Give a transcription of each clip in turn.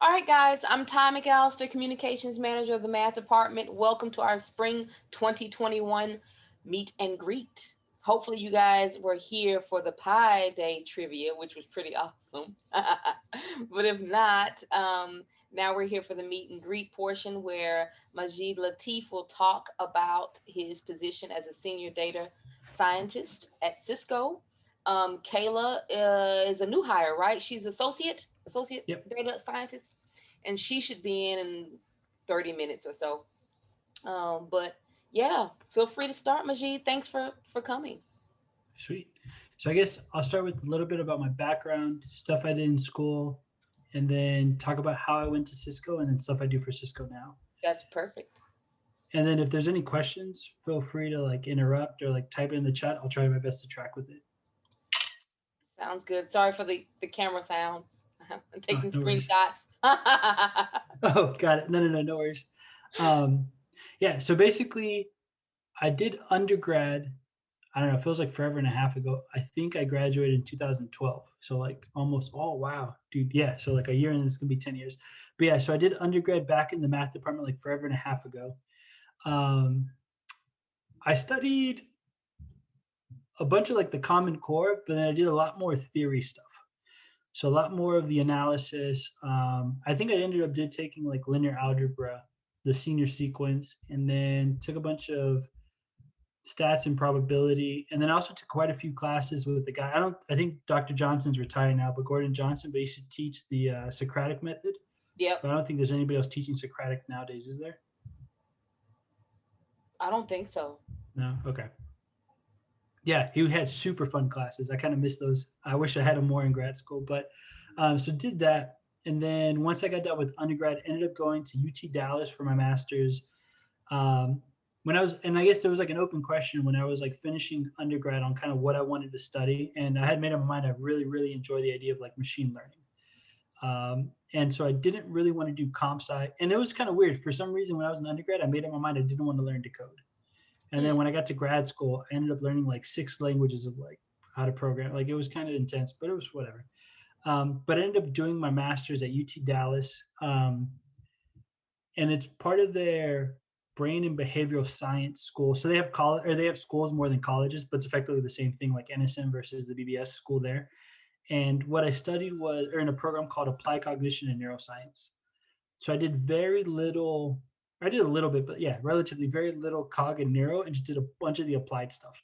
All right, guys, I'm Ty McAllister, Communications Manager of the Math Department. Welcome to our Spring 2021 Meet and Greet. Hopefully, you guys were here for the Pi Day trivia, which was pretty awesome. But if not, now we're here for the Meet and Greet portion where Majid Latif will talk about his position as a senior data scientist at Cisco. Kayla is a new hire, right? She's associate Yep. data scientist, and she should be in 30 minutes or so. But yeah, feel free to start, Majid. Thanks for coming. Sweet. So I guess I'll start with a little bit about my background, stuff I did in school, and then talk about how I went to Cisco and then stuff I do for Cisco now. That's perfect. And then if there's any questions, feel free to like interrupt or like type it in the chat. I'll try my best to track with it. Sounds good. Sorry for the camera sound. I'm Oh, taking no worries. screenshots. Oh, got it. No worries. Um, yeah. So basically, I did undergrad. I don't know. It feels like forever and a half ago. I think I graduated in 2012. So like almost. Oh wow, dude. Yeah. So like a year and it's gonna be 10 years. But yeah. So I did undergrad back in the math department like forever and a half ago. Um, I studied a bunch of like the Common Core, but then I did a lot more theory stuff. So a lot more of the analysis. I think I ended up did taking like linear algebra, the senior sequence, and then took a bunch of stats and probability, and then I also took quite a few classes with the guy. I think Dr. Johnson's retired now, but Gordon Johnson. But he used to teach the Socratic method. Yep. But I don't think there's anybody else teaching Socratic nowadays, is there? I don't think so. No. Okay. Yeah, he had super fun classes. I kind of miss those. I wish I had them more in grad school, but so did that. And then once I got done with undergrad, ended up going to UT Dallas for my master's. Um, when I was, and I guess there was like an open question when I was like finishing undergrad on kind of what I wanted to study. And I had made up my mind, I really enjoy the idea of like machine learning. And so I didn't really want to do comp sci. And it was kind of weird. For some reason, when I was an undergrad, I made up my mind I didn't want to learn to code. And then Hmm. when I got to grad school, I ended up learning like 6 languages of like how to program. Like it was kind of intense, but it was whatever. But I ended up doing my master's at UT Dallas, and it's part of their brain and behavioral science school. So they have college, or they have schools more than colleges, but it's effectively the same thing, like NSM versus the BBS school there. And what I studied was, or in a program called Applied Cognition and Neuroscience. So I did very little. I did a little bit, but yeah, relatively very little cog and neuro, and just did a bunch of the applied stuff.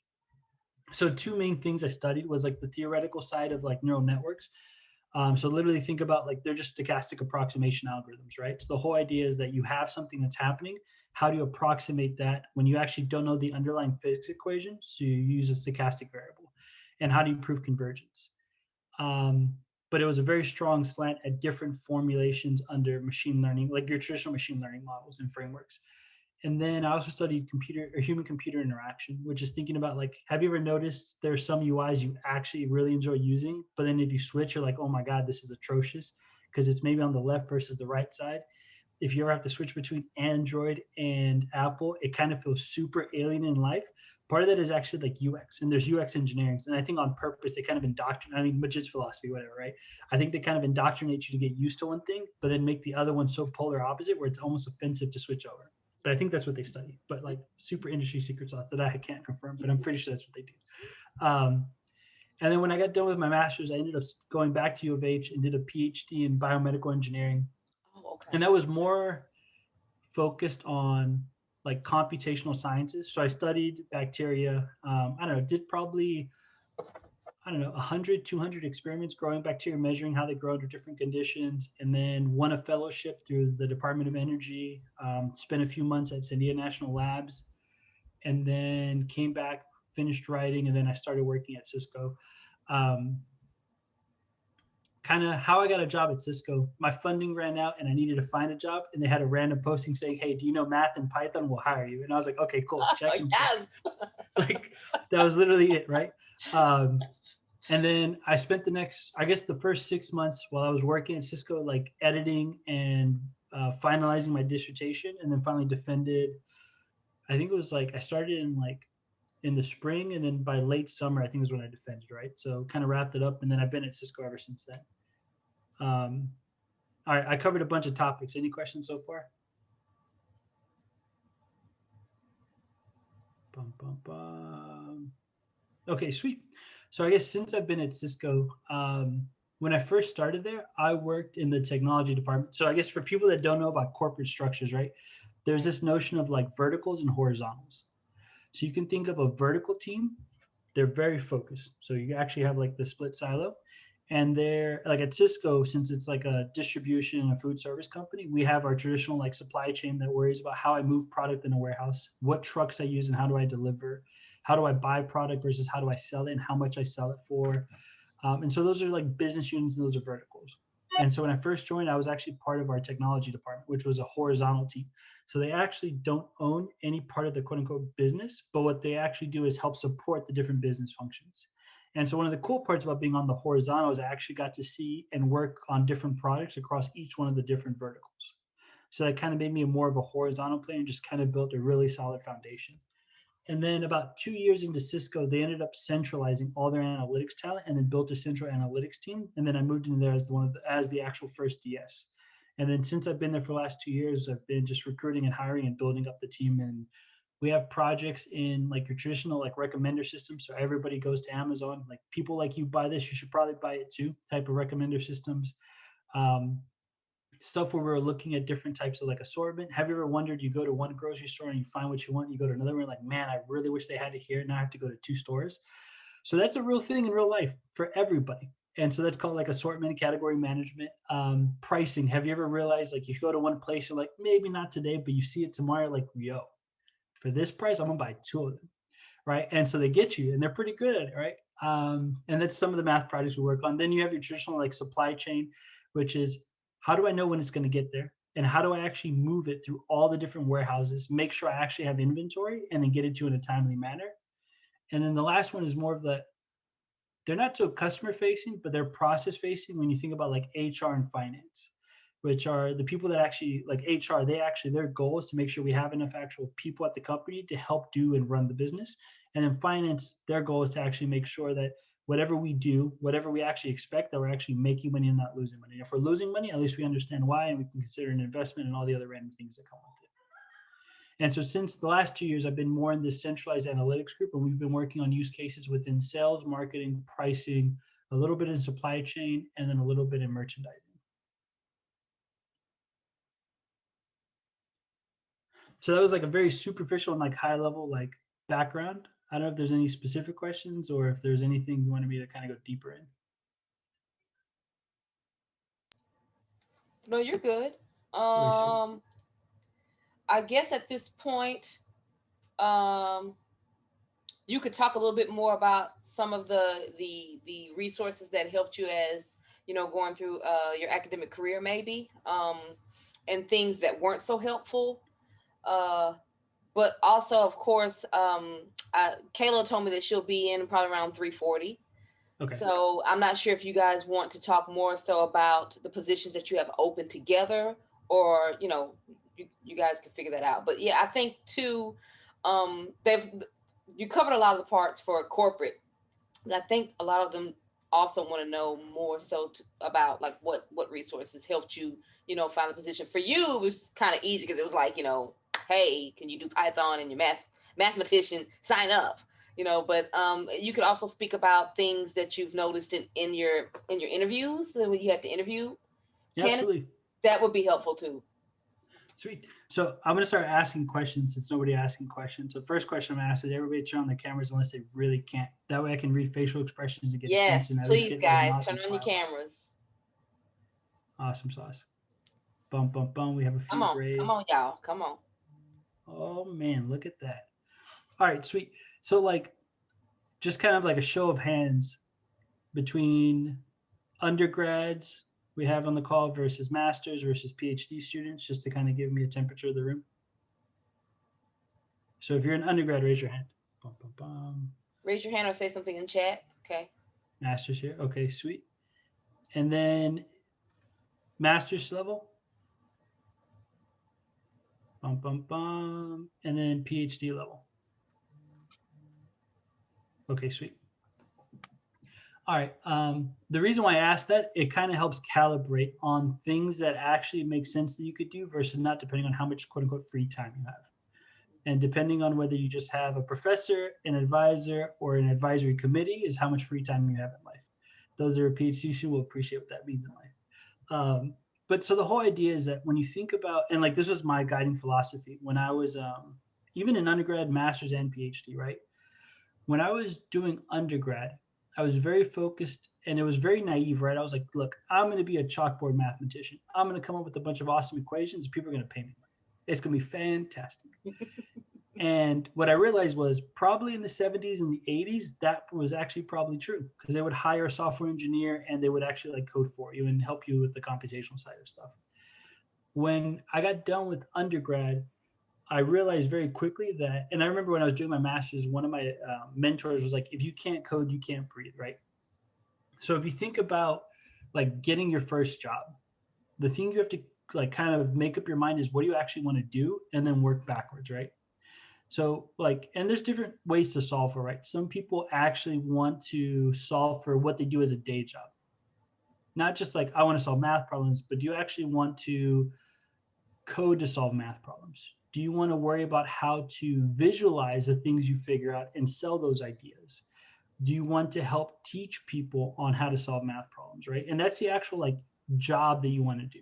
So two main things I studied was like the theoretical side of like neural networks. So literally think about like they're just stochastic approximation algorithms, right? So the whole idea is that you have something that's happening. How do you approximate that when you actually don't know the underlying physics equation? So you use a stochastic variable. And how do you prove convergence? Um, but it was a very strong slant at different formulations under machine learning, like your traditional machine learning models and frameworks. And then I also studied computer or human computer interaction, which is thinking about like, have you ever noticed there's some UIs you actually really enjoy using, but then if you switch, you're like, oh my God, this is atrocious because it's maybe on the left versus the right side. If you ever have to switch between Android and Apple, it kind of feels super alien in life. Part of that is actually like UX, and there's UX engineering. And I think on purpose, they kind of indoctrinate, I mean, Majid's philosophy, whatever, right? I think they kind of indoctrinate you to get used to one thing, but then make the other one so polar opposite where it's almost offensive to switch over. But I think that's what they study. But like super industry secret sauce that I can't confirm, but I'm pretty sure that's what they do. And then when I got done with my master's, I ended up going back to U of H and did a PhD in biomedical engineering. Oh, And okay. that was more focused on like computational sciences. So I studied bacteria. I don't know, did probably, I don't know, 100, 200 experiments growing bacteria, measuring how they grow under different conditions, and then won a fellowship through the Department of Energy, spent a few months at Sandia National Labs, and then came back, finished writing, and then I started working at Cisco. Um, Kind of how I got a job at Cisco. My funding ran out and I needed to find a job. And they had a random posting saying, "Hey, do you know math and Python? We'll hire you." And I was like, "Okay, cool. Check and check." Yes. Like that was literally it, right? Um, and then I spent the next, I guess, the first 6 months while I was working at Cisco, like editing and finalizing my dissertation, and then finally defended. I think it was like I started in like in the spring, and then by late summer, I think is when I defended, right? So kind of wrapped it up, and then I've been at Cisco ever since then. Um, All right, I covered a bunch of topics. Any questions so far? Bum, bum, bum. Okay, sweet. So I guess since I've been at Cisco, when I first started there, I worked in the technology department. So I guess for people that don't know about corporate structures, right? There's this notion of like verticals and horizontals. So you can think of a vertical team, they're very focused. So you actually have like the split silo. And they're like at Cisco, since it's like a distribution and a food service company, we have our traditional like supply chain that worries about how I move product in a warehouse, what trucks I use and how do I deliver, how do I buy product versus how do I sell it and how much I sell it for. And so those are like business units and those are verticals. And so when I first joined, I was actually part of our technology department, which was a horizontal team. So they actually don't own any part of the quote unquote business, but what they actually do is help support the different business functions. And so one of the cool parts about being on the horizontal is I actually got to see and work on different products across each one of the different verticals. So that kind of made me more of a horizontal player and just kind of built a really solid foundation. And then about 2 years into Cisco, they ended up centralizing all their analytics talent and then built a central analytics team. And then I moved in there as as the actual first DS. And then since I've been there for the last 2 years, I've been just recruiting and hiring and building up the team. And we have projects in like your traditional like recommender system. So everybody goes to Amazon. Like people like you buy this, you should probably buy it too. Type of recommender systems. Um, Stuff where we're looking at different types of like assortment. Have you ever wondered you go to one grocery store and you find what you want, you go to another one, like, man, I really wish they had it here. Now I have to go to two stores. So that's a real thing in real life for everybody. And so that's called like assortment and category management. Pricing. Have you ever realized like you go to one place, you're like, maybe not today, but you see it tomorrow, like, yo, for this price, I'm gonna buy two of them. Right. And so they get you and they're pretty good at it, right? And that's some of the math projects we work on. Then you have your traditional like supply chain, which is how do I know when it's going to get there? And how do I actually move it through all the different warehouses, make sure I actually have inventory and then get it to you in a timely manner? And then the last one is more of the, they're not so customer facing, but they're process facing when you think about like HR and finance, which are the people that actually like HR, they actually, their goal is to make sure we have enough actual people at the company to help do and run the business. And then finance, their goal is to actually make sure that whatever we do, whatever we actually expect, that we're actually making money and not losing money. If we're losing money, at least we understand why and we can consider an investment and all the other random things that come with it. And so since the last 2 years, I've been more in this centralized analytics group, and we've been working on use cases within sales, marketing, pricing, a little bit in supply chain, and then a little bit in merchandising. So that was like a very superficial and like high level like background. I don't know if there's any specific questions or if there's anything you wanted me to kind of go deeper in. No, you're good. Okay, sweet. I guess at this point, um, you could talk a little bit more about some of the resources that helped you as going through your academic career, maybe, and things that weren't so helpful. Uh, but also, of course, Kayla told me that she'll be in probably around 3:40. Okay. So I'm not sure if you guys want to talk more so about the positions that you have open together, or you guys can figure that out. But yeah, I think too, they've you covered a lot of the parts for corporate, but I think a lot of them also want to know more so about like what resources helped you find the position. For you, it was kind of easy because it was like hey, can you do Python and your mathematician sign up? But you could also speak about things that you've noticed in your interviews when you have to interview Yeah, candidates. absolutely. That would be helpful too. Sweet. So I'm gonna start asking questions since nobody asking questions. So first question I'm gonna ask is everybody turn on their cameras unless they really can't. That way I can read facial expressions and get a Yes, sense and at least please, get little guys, nods turn and on your smiles. cameras. Awesome sauce. Bum bum bum. We have a Come few on, come brave. on, y'all, come on. Oh man, look at that. All right, sweet. So like just kind of like a show of hands between undergrads we have on the call versus masters versus PhD students, just to kind of give me a temperature of the room. So if you're an undergrad, raise your hand. Bum, bum, bum. Raise your hand or say something in chat. Okay. Masters here. Okay, sweet. And then master's level. Bum, bum, bum. And then PhD level. Okay, sweet. All right. The reason why I asked that, it kind of helps calibrate on things that actually make sense that you could do versus not, depending on how much quote unquote free time you have. And depending on whether you just have a professor, an advisor, or an advisory committee, is how much free time you have in life. Those are PhD students will appreciate what that means in life. But so the whole idea is that when you think about, and like this was my guiding philosophy when I was even in undergrad, master's, and PhD, right? When I was doing undergrad, I was very focused and it was very naive, right? I was like, look, I'm going to be a chalkboard mathematician. I'm going to come up with a bunch of awesome equations and people are going to pay me money. It's going to be fantastic. And what I realized was probably in the 70s and the 80s, that was actually probably true because they would hire a software engineer and they would actually like code for you and help you with the computational side of stuff. When I got done with undergrad, I realized very quickly that, and I remember when I was doing my master's, one of my mentors was like, if you can't code, you can't breathe, right? So if you think about like getting your first job, the thing you have to like kind of make up your mind is what do you actually want to do and then work backwards, right? So like, and there's different ways to solve for, right? Some people actually want to solve for what they do as a day job. Not just like, I want to solve math problems, but do you actually want to code to solve math problems? Do you want to worry about how to visualize the things you figure out and sell those ideas? Do you want to help teach people on how to solve math problems, right? And that's the actual like job that you want to do.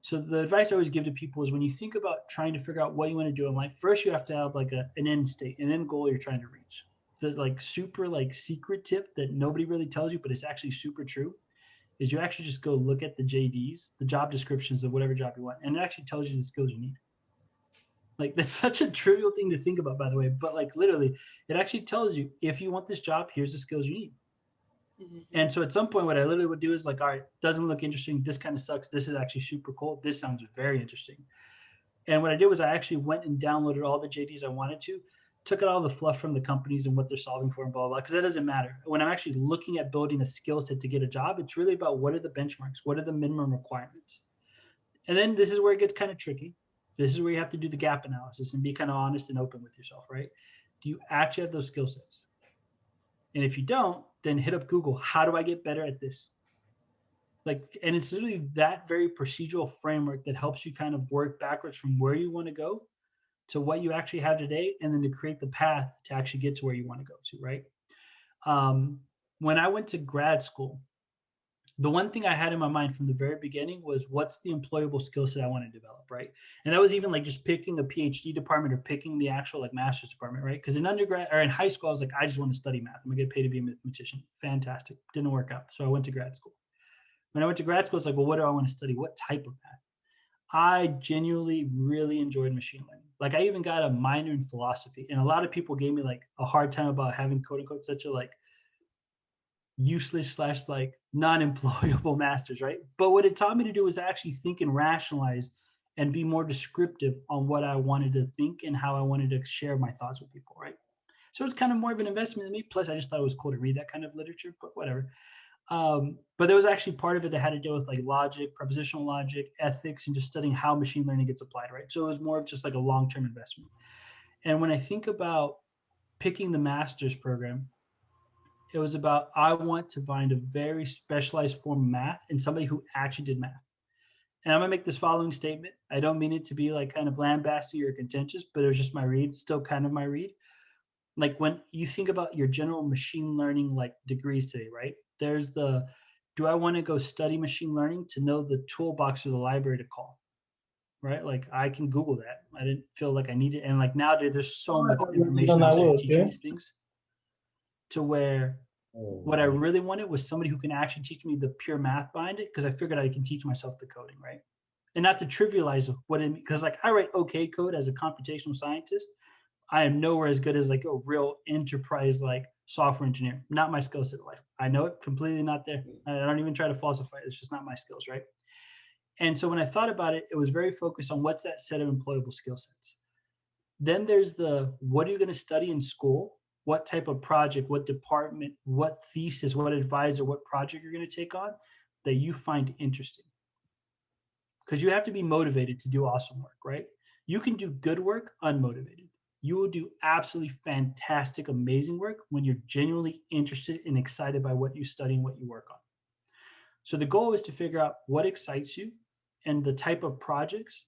So the advice I always give to people is when you think about trying to figure out what you want to do in life, first you have to have like an end state, an end goal you're trying to reach. The like super like secret tip that nobody really tells you, but it's actually super true, is you actually just go look at the JDs, the job descriptions of whatever job you want, and it actually tells you the skills you need. Like that's such a trivial thing to think about, by the way, but like literally, it actually tells you if you want this job, here's the skills you need. Mm-hmm. And so at some point, what I literally would do is like, all right, doesn't look interesting. This kind of sucks. This is actually super cool. This sounds very interesting. And what I did was I actually went and downloaded all the JDs I wanted to, took out all the fluff from the companies and what they're solving for and blah, blah, because that doesn't matter. When I'm actually looking at building a skill set to get a job, it's really about what are the benchmarks? What are the minimum requirements? And then this is where it gets kind of tricky. This is where you have to do the gap analysis and be kind of honest and open with yourself, right? Do you actually have those skill sets? And if you don't, then hit up Google. How do I get better at this? Like, and it's literally that very procedural framework that helps you kind of work backwards from where you want to go to what you actually have today, and then to create the path to actually get to where you want to go to, right? Um, when I went to grad school, the one thing I had in my mind from the very beginning was what's the employable skill set I want to develop, right? And that was even like just picking a PhD department or picking the actual like master's department, right? Because in undergrad or in high school, I was like, I just want to study math. I'm gonna get paid to be a mathematician. Fantastic. Didn't work out. So I went to grad school. When I went to grad school, it's like, well, what do I want to study? What type of math? I genuinely really enjoyed machine learning. Like I even got a minor in philosophy. And a lot of people gave me like a hard time about having quote unquote such a like useless slash like non-employable masters, right? But what it taught me to do was actually think and rationalize and be more descriptive on what I wanted to think and how I wanted to share my thoughts with people, right? So it was kind of more of an investment in me. Plus, I just thought it was cool to read that kind of literature, but whatever. But there was actually part of it that had to deal with like logic, propositional logic, ethics, and just studying how machine learning gets applied, right? So it was more of just like a long-term investment. And when I think about picking the master's program, it was about I want to find a very specialized form of math and somebody who actually did math. And I'm gonna make this following statement. I don't mean it to be like kind of lambasty or contentious, but it was just my read, still kind of my read. Like when you think about your general machine learning like degrees today, right? There's the do I want to go study machine learning to know the toolbox or the library to call? Right? Like I can Google that. I didn't feel like I needed, and like nowadays there's so much information out there to teach you these things to where what I really wanted was somebody who can actually teach me the pure math behind it because I figured I can teach myself the coding, right? And not to trivialize what it because like I write okay code as a computational scientist. I am nowhere as good as like a real enterprise like software engineer. Not my skill set of life. I know it completely not there. I don't even try to falsify it. It's just not my skills, right? And so when I thought about it, it was very focused on what's that set of employable skill sets. Then there's the what are you going to study in school? What type of project, what department, what thesis, what advisor, what project you're going to take on that you find interesting. Because you have to be motivated to do awesome work, right? You can do good work unmotivated. you will do absolutely fantastic, amazing work when you're genuinely interested and excited by what you study and what you work on. So the goal is to figure out what excites you and the type of projects.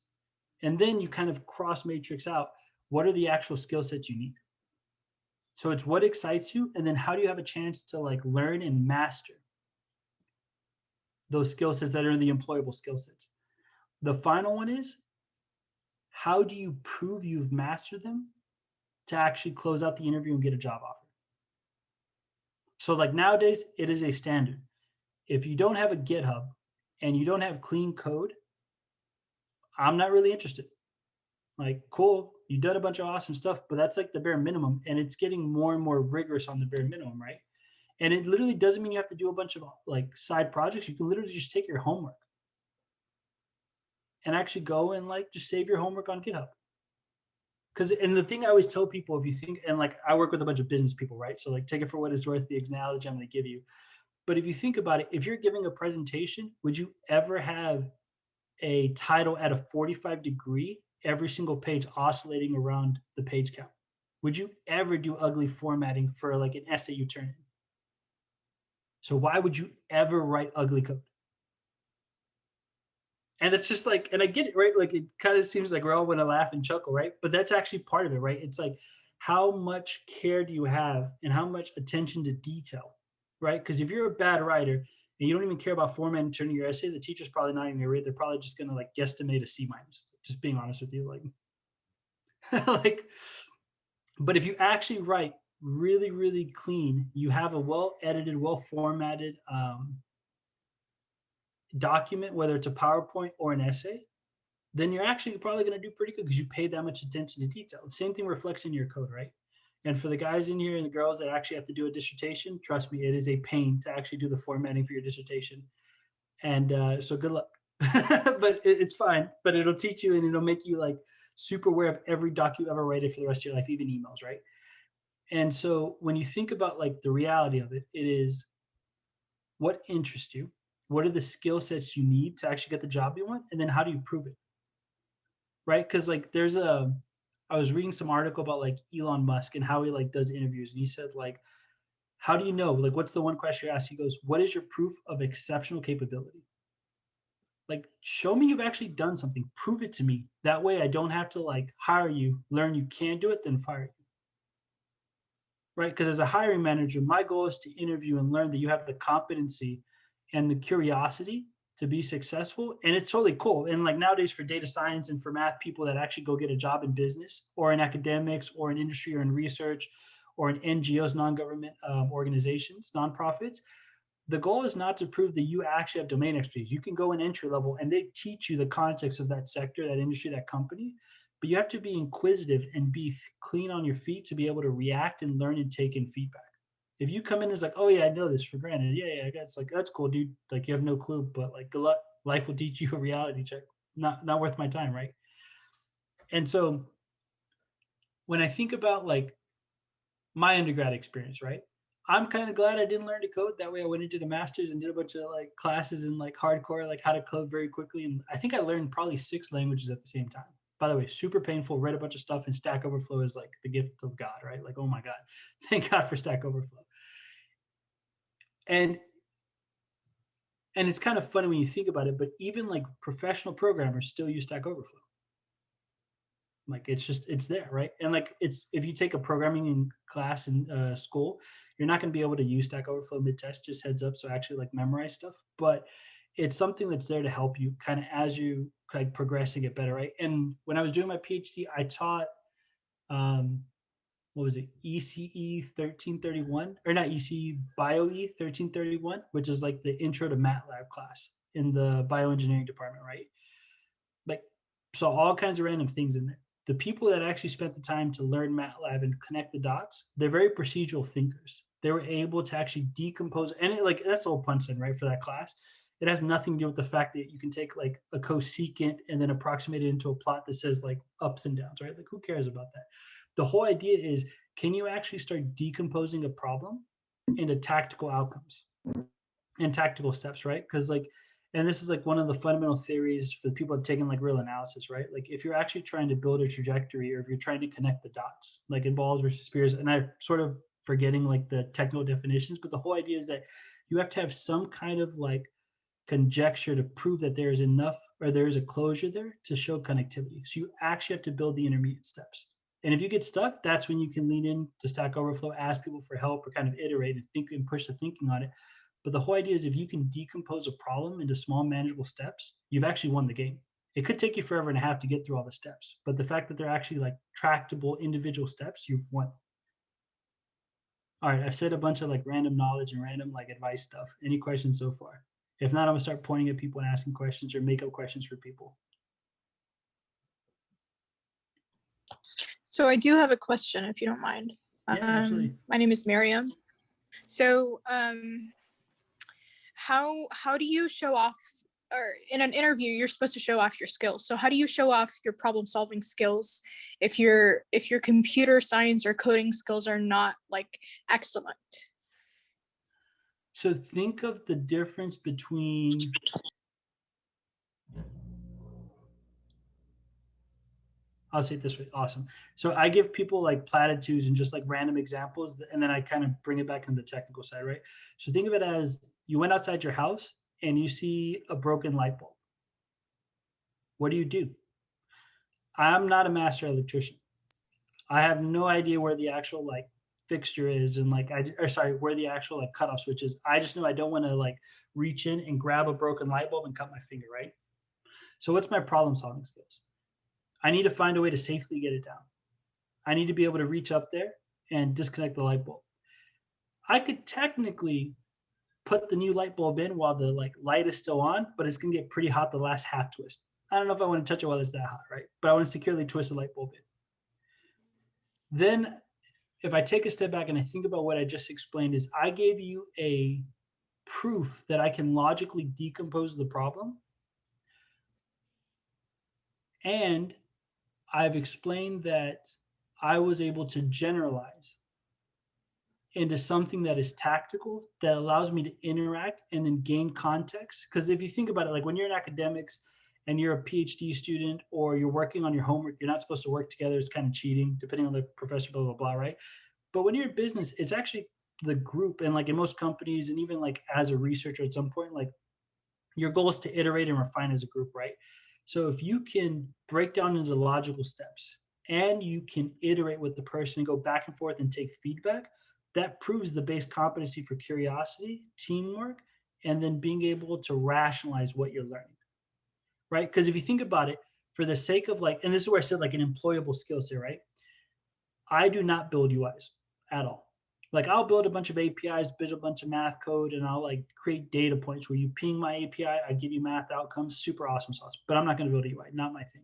And then you kind of cross matrix out what are the actual skill sets you need. So it's what excites you, and then how do you have a chance to like learn and master those skill sets that are the employable skill sets. The final one is how do you prove you've mastered them to actually close out the interview and get a job offer? So like nowadays, it is a standard. If you don't have a GitHub and you don't have clean code, I'm not really interested. Like, cool, you did a bunch of awesome stuff, but that's like the bare minimum. And it's getting more and more rigorous on the bare minimum, right? And it literally doesn't mean you have to do a bunch of like side projects. You can literally just take your homework and actually go and like just save your homework on GitHub. Because, and the thing I always tell people, if you think, and like I work with a bunch of business people, right? So like take it for what it's worth, the analogy I'm going to give you. But if you think about it, if you're giving a presentation, would you ever have a title at a 45-degree, every single page oscillating around the page count? Would you ever do ugly formatting for like an essay you turn in? So why would you ever write ugly code? And it's just like, and I get it, right? Like it kind of seems like we're all going to laugh and chuckle, right? But that's actually part of it, right? It's like, how much care do you have and how much attention to detail, right? Because if you're a bad writer and you don't even care about formatting turning your essay, the teacher's probably not even going to read. They're probably just going to like guesstimate a C minus. Just being honest with you, like, like. But if you actually write really, really clean, you have a well edited, well formatted document, whether it's a PowerPoint or an essay, then you're actually probably going to do pretty good because you pay that much attention to detail. Same thing reflects in your code, right? And for the guys in here and the girls that actually have to do a dissertation, trust me, it is a pain to actually do the formatting for your dissertation. And so good luck. But it's fine. But it'll teach you and it'll make you like super aware of every doc you ever write for the rest of your life, even emails, right? And so when you think about like the reality of it, it is what interests you, what are the skill sets you need to actually get the job you want, and then how do you prove it? Right? Because like I was reading some article about like Elon Musk and how he like does interviews, and he said like, how do you know? Like, what's the one question you ask? He goes, "What is your proof of exceptional capability?" Like, show me you've actually done something. Prove it to me. That way, I don't have to like hire you, learn you can't do it, then fire you. Right? Because as a hiring manager, my goal is to interview and learn that you have the competency and the curiosity to be successful. And it's totally cool. And like nowadays for data science and for math people that actually go get a job in business or in academics or in industry or in research or in NGOs, non-government organizations, nonprofits, the goal is not to prove that you actually have domain expertise. You can go in entry level and they teach you the context of that sector, that industry, that company, but you have to be inquisitive and be clean on your feet to be able to react and learn and take in feedback. If you come in as like, oh yeah, I know this for granted. Yeah, yeah, it's like that's cool, dude. Like you have no clue, but like good luck. Life will teach you a reality check. Not worth my time, right? And so when I think about like my undergrad experience, right? I'm kind of glad I didn't learn to code. That way I went into the masters and did a bunch of like classes and like hardcore, like how to code very quickly. And I think I learned probably 6 languages at the same time. By the way, super painful, read a bunch of stuff, and Stack Overflow is like the gift of God, right? Like, oh my God. Thank God for Stack Overflow. And it's kind of funny when you think about it, but even like professional programmers still use Stack Overflow. Like it's there, right? And like it's if you take a programming in class in school, you're not going to be able to use Stack Overflow mid-test. Just heads up, so actually like memorize stuff. But it's something that's there to help you kind of as you like progress and get better, right? And when I was doing my PhD, I taught um, what was it, ECE 1331 or not ECE BioE 1331, which is like the intro to MATLAB class in the bioengineering department, right? Like so all kinds of random things in there. The people that actually spent the time to learn MATLAB and connect the dots, they're very procedural thinkers. They were able to actually decompose, and it, like that's the whole punch in, right, for that class. It has nothing to do with the fact that you can take like a cosecant and then approximate it into a plot that says like ups and downs, right? Like who cares about that? The whole idea is, can you actually start decomposing a problem into tactical outcomes and tactical steps, right? Because like And this is like one of the fundamental theories for the people taking like real analysis, right? Like if you're actually trying to build a trajectory or if you're trying to connect the dots, like in balls versus spears, and I'm sort of forgetting like the technical definitions, but the whole idea is that you have to have some kind of like conjecture to prove that there is enough or there is a closure there to show connectivity. So you actually have to build the intermediate steps. And if you get stuck, that's when you can lean in to Stack Overflow, ask people for help, or kind of iterate and think and push the thinking on it. But the whole idea is if you can decompose a problem into small, manageable steps, you've actually won the game. It could take you forever and a half to get through all the steps, but the fact that they're actually like tractable individual steps, you've won. All right, I've said a bunch of like random knowledge and random like advice stuff. Any questions so far? If not, I'm gonna start pointing at people and asking questions or make up questions for people. So I do have a question, if you don't mind. Yeah, absolutely. My name is Miriam. So how do you show off, or in an interview, you're supposed to show off your skills. So how do you show off your problem solving skills if your computer science or coding skills are not like excellent? So think of the difference between I'll say it this way. Awesome. So I give people like platitudes and just like random examples, and then I kind of bring it back into the technical side, right? So think of it as you went outside your house and you see a broken light bulb. What do? I'm not a master electrician. I have no idea where the actual like fixture is and like where the actual like cutoff switch is. I just know I don't want to like reach in and grab a broken light bulb and cut my finger, right? So what's my problem solving skills? I need to find a way to safely get it down. I need to be able to reach up there and disconnect the light bulb. I could technically put the new light bulb in while the like light is still on, but it's gonna get pretty hot the last half twist. I don't know if I want to touch it while it's that hot, right? But I want to securely twist the light bulb in. Then if I take a step back and I think about what I just explained is I gave you a proof that I can logically decompose the problem. And I've explained that I was able to generalize into something that is tactical that allows me to interact and then gain context. Because if you think about it, like when you're in academics and you're a PhD student or you're working on your homework, you're not supposed to work together. It's kind of cheating, depending on the professor, blah, blah, blah, right? But when you're in business, it's actually the group. And like in most companies, and even like as a researcher at some point, like your goal is to iterate and refine as a group, right? So if you can break down into logical steps and you can iterate with the person and go back and forth and take feedback, that proves the base competency for curiosity, teamwork, and then being able to rationalize what you're learning, right? Because if you think about it, for the sake of like, and this is where I said like an employable skill set, right? I do not build UIs at all. Like I'll build a bunch of APIs, build a bunch of math code, and I'll like create data points where you ping my API, I give you math outcomes, super awesome sauce. But I'm not going to build a UI, not my thing.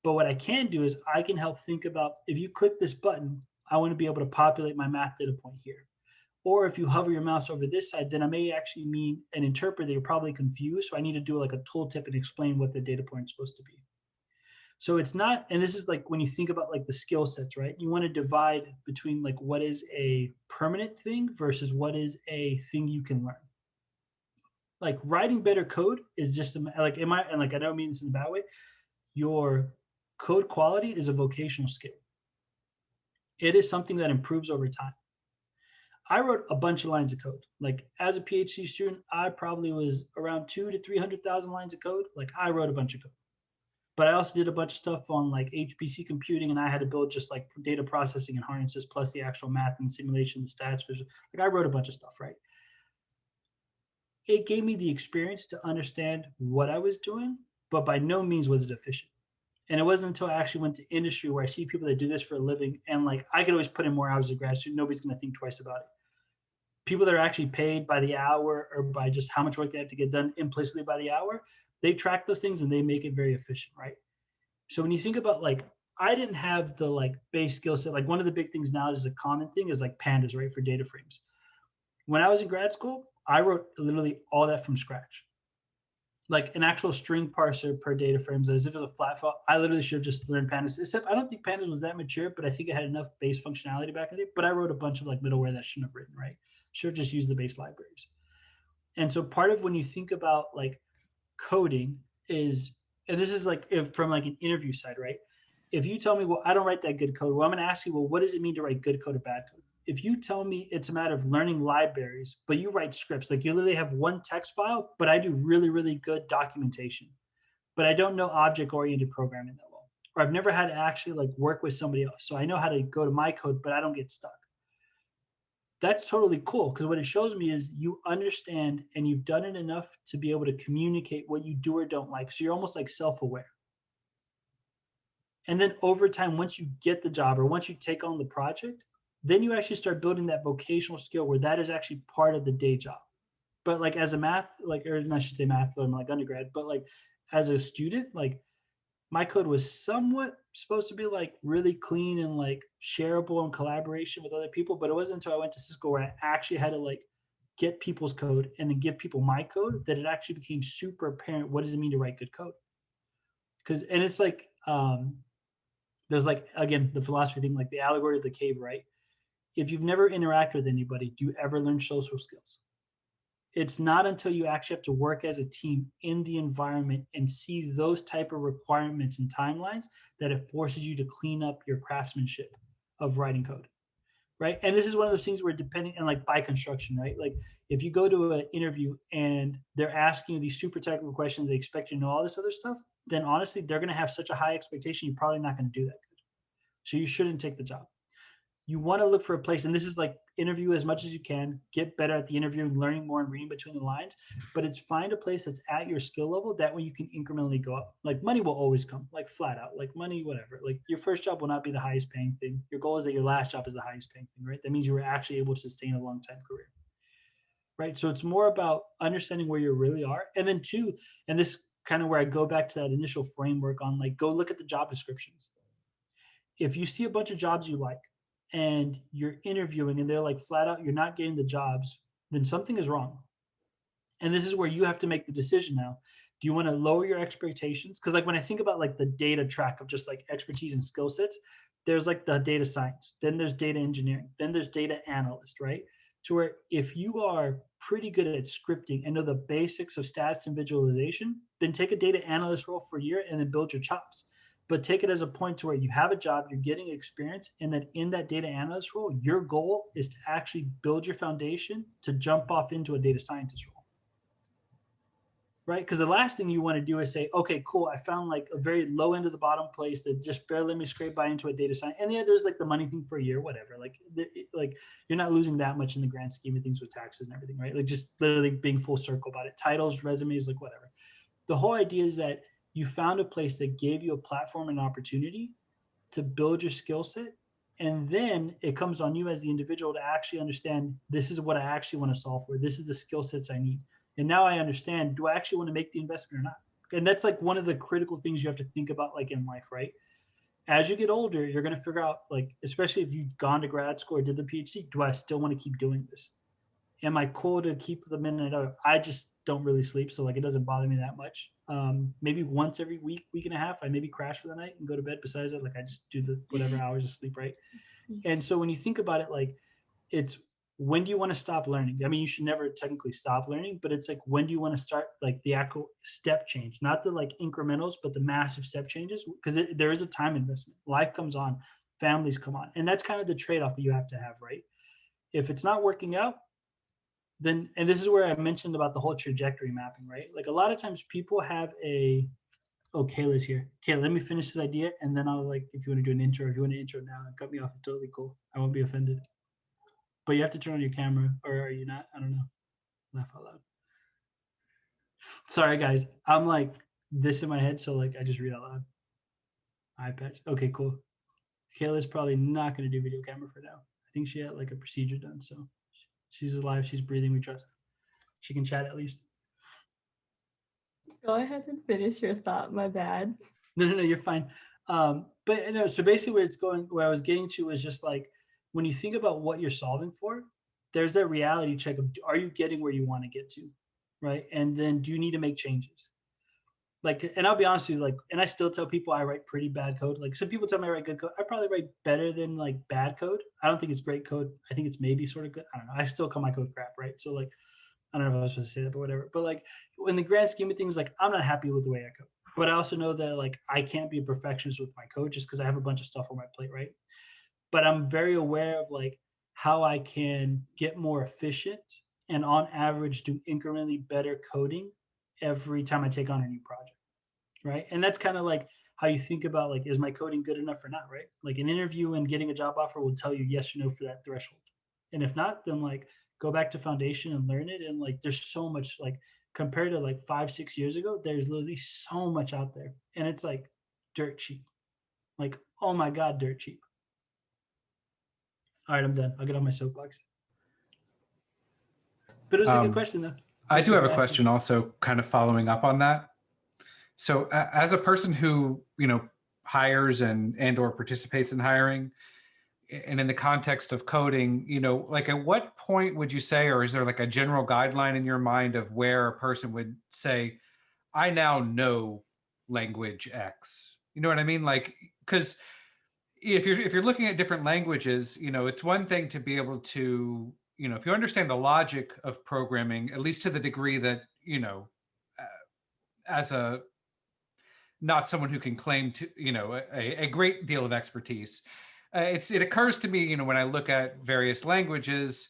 But what I can do is I can help think about if you click this button, I want to be able to populate my math data point here. Or if you hover your mouse over this side, then I may actually mean an interpreter. You're probably confused. So I need to do like a tooltip and explain what the data point is supposed to be. So it's not, and this is like when you think about like the skill sets, right? You want to divide between like what is a permanent thing versus what is a thing you can learn. Like writing better code is just like, and like I don't mean this in a bad way. Your code quality is a vocational skill. It is something that improves over time. I wrote a bunch of lines of code. Like as a PhD student, I probably was around 200,000 to 300,000 lines of code. Like I wrote a bunch of code. But I also did a bunch of stuff on like HPC computing, and I had to build just like data processing and harnesses, plus the actual math and simulation, the stats. Like I wrote a bunch of stuff, right? It gave me the experience to understand what I was doing, but by no means was it efficient. And it wasn't until I actually went to industry where I see people that do this for a living, and like I could always put in more hours as a grad student. Nobody's going to think twice about it. People that are actually paid by the hour or by just how much work they have to get done implicitly by the hour, they track those things and they make it very efficient, right? So when you think about like, I didn't have the like base skill set. Like one of the big things now is a common thing is like pandas, right? For data frames. When I was in grad school, I wrote literally all that from scratch. Like an actual string parser per data frames as if it was a flat file. I literally should have just learned pandas, except I don't think pandas was that mature, but I think it had enough base functionality back in the day. But I wrote a bunch of like middleware that I shouldn't have written, right? Should have just used the base libraries. And so part of when you think about like coding is, and this is like if from like an interview side, right? If you tell me, well, I don't write that good code, well, I'm going to ask you, well, what does it mean to write good code or bad code? If you tell me it's a matter of learning libraries, but you write scripts, like you literally have one text file, but I do really, really good documentation, but I don't know object-oriented programming that well, or I've never had to actually like work with somebody else. So I know how to go to my code, but I don't get stuck. That's totally cool, because what it shows me is you understand and you've done it enough to be able to communicate what you do or don't like. So you're almost like self-aware. And then over time, once you get the job or once you take on the project, then you actually start building that vocational skill where that is actually part of the day job. But like as a math, like, or I should say math, I'm like undergrad, but like as a student, like my code was somewhat supposed to be like really clean and like shareable in collaboration with other people. But it wasn't until I went to Cisco where I actually had to like get people's code and then give people my code that it actually became super apparent what does it mean to write good code. Because, and it's like, there's like, again, the philosophy thing, like the allegory of the cave, right? If you've never interacted with anybody, do you ever learn social skills? It's not until you actually have to work as a team in the environment and see those type of requirements and timelines that it forces you to clean up your craftsmanship of writing code, right? And this is one of those things where depending on like by construction, right? Like if you go to an interview and they're asking you these super technical questions, they expect you to know all this other stuff, then honestly, they're going to have such a high expectation, you're probably not going to do that good. So you shouldn't take the job. You want to look for a place, and this is like interview as much as you can, get better at the interviewing, learning more and reading between the lines, but it's find a place that's at your skill level. That way you can incrementally go up. Like money will always come, like flat out, like money, whatever. Like your first job will not be the highest paying thing. Your goal is that your last job is the highest paying thing, right? That means you were actually able to sustain a long time career. Right. So it's more about understanding where you really are. And then two, and this kind of where I go back to that initial framework on like, go look at the job descriptions. If you see a bunch of jobs you like and you're interviewing and they're like flat out, you're not getting the jobs, then something is wrong. And this is where you have to make the decision now. Do you want to lower your expectations? Because like when I think about like the data track of just like expertise and skill sets, there's like the data science, then there's data engineering, then there's data analyst, right? To where if you are pretty good at scripting and know the basics of stats and visualization, then take a data analyst role for a year and then build your chops. But take it as a point to where you have a job, you're getting experience, and that in that data analyst role, your goal is to actually build your foundation to jump off into a data scientist role. Right? Because the last thing you want to do is say, okay, cool, I found like a very low end of the bottom place that just barely let me scrape by into a data science. And yeah, there's like the money thing for a year, whatever. Like you're not losing that much in the grand scheme of things with taxes and everything, right? Like just literally being full circle about it. Titles, resumes, like whatever. The whole idea is that you found a place that gave you a platform and opportunity to build your skill set. And then it comes on you as the individual to actually understand, this is what I actually want to solve for. This is the skill sets I need. And now I understand, do I actually want to make the investment or not? And that's like one of the critical things you have to think about like in life, right? As you get older, you're going to figure out, like, especially if you've gone to grad school or did the PhD, do I still want to keep doing this? Am I cool to keep them in and out? I just don't really sleep, so like it doesn't bother me that much. Maybe once every week and a half, I maybe crash for the night and go to bed. Besides that, like I just do the whatever hours of sleep, right? And so when you think about it, like it's, when do you want to stop learning? I mean, you should never technically stop learning, but it's like, when do you want to start like the actual step change, not the like incrementals, but the massive step changes? Because there is a time investment. Life comes on, families come on, and that's kind of the trade-off that you have to have, right? If it's not working out, then, and this is where I mentioned about the whole trajectory mapping, right? Like a lot of times people have a, oh, Kayla's here. Kayla, let me finish this idea. And then I'll like, if you want to do an intro, if you want to intro now and cut me off, it's totally cool. I won't be offended. But you have to turn on your camera, or are you not? I don't know. Laugh out loud. Sorry, guys. I'm like this in my head. So like, I just read out loud. Eye patch. Okay, cool. Kayla's probably not going to do video camera for now. I think she had like a procedure done. So she's alive. She's breathing. We trust. She can chat at least. Go ahead and finish your thought. My bad. No, you're fine. But you know, so basically where it's going, where I was getting to was just like, when you think about what you're solving for, there's that reality check of, are you getting where you want to get to? Right. And then do you need to make changes? Like, and I'll be honest with you, like, and I still tell people I write pretty bad code. Like some people tell me I write good code. I probably write better than like bad code. I don't think it's great code. I think it's maybe sort of good. I don't know. I still call my code crap. Right. So like, I don't know if I was supposed to say that, but whatever. But like in the grand scheme of things, like I'm not happy with the way I code. But I also know that like I can't be a perfectionist with my code just because I have a bunch of stuff on my plate, right? But I'm very aware of like how I can get more efficient and on average do incrementally better coding every time I take on a new project, right? And that's kind of like how you think about like, is my coding good enough or not, right? Like an interview and getting a job offer will tell you yes or no for that threshold. And if not, then like go back to foundation and learn it. And like there's so much like compared to like 5, 6 years ago, there's literally so much out there. And it's like dirt cheap. Like, oh my God, dirt cheap. All right, I'm done. I'll get on my soapbox. But it was a good question, though. I do have a question also kind of following up on that. So as a person who, hires and or participates in hiring, and in the context of coding, like at what point would you say, or is there like a general guideline in your mind of where a person would say, I now know language X? You know what I mean? Like, because if you're looking at different languages, it's one thing to be able to, if you understand the logic of programming, at least to the degree that, as a not someone who can claim to, a great deal of expertise. It occurs to me, when I look at various languages,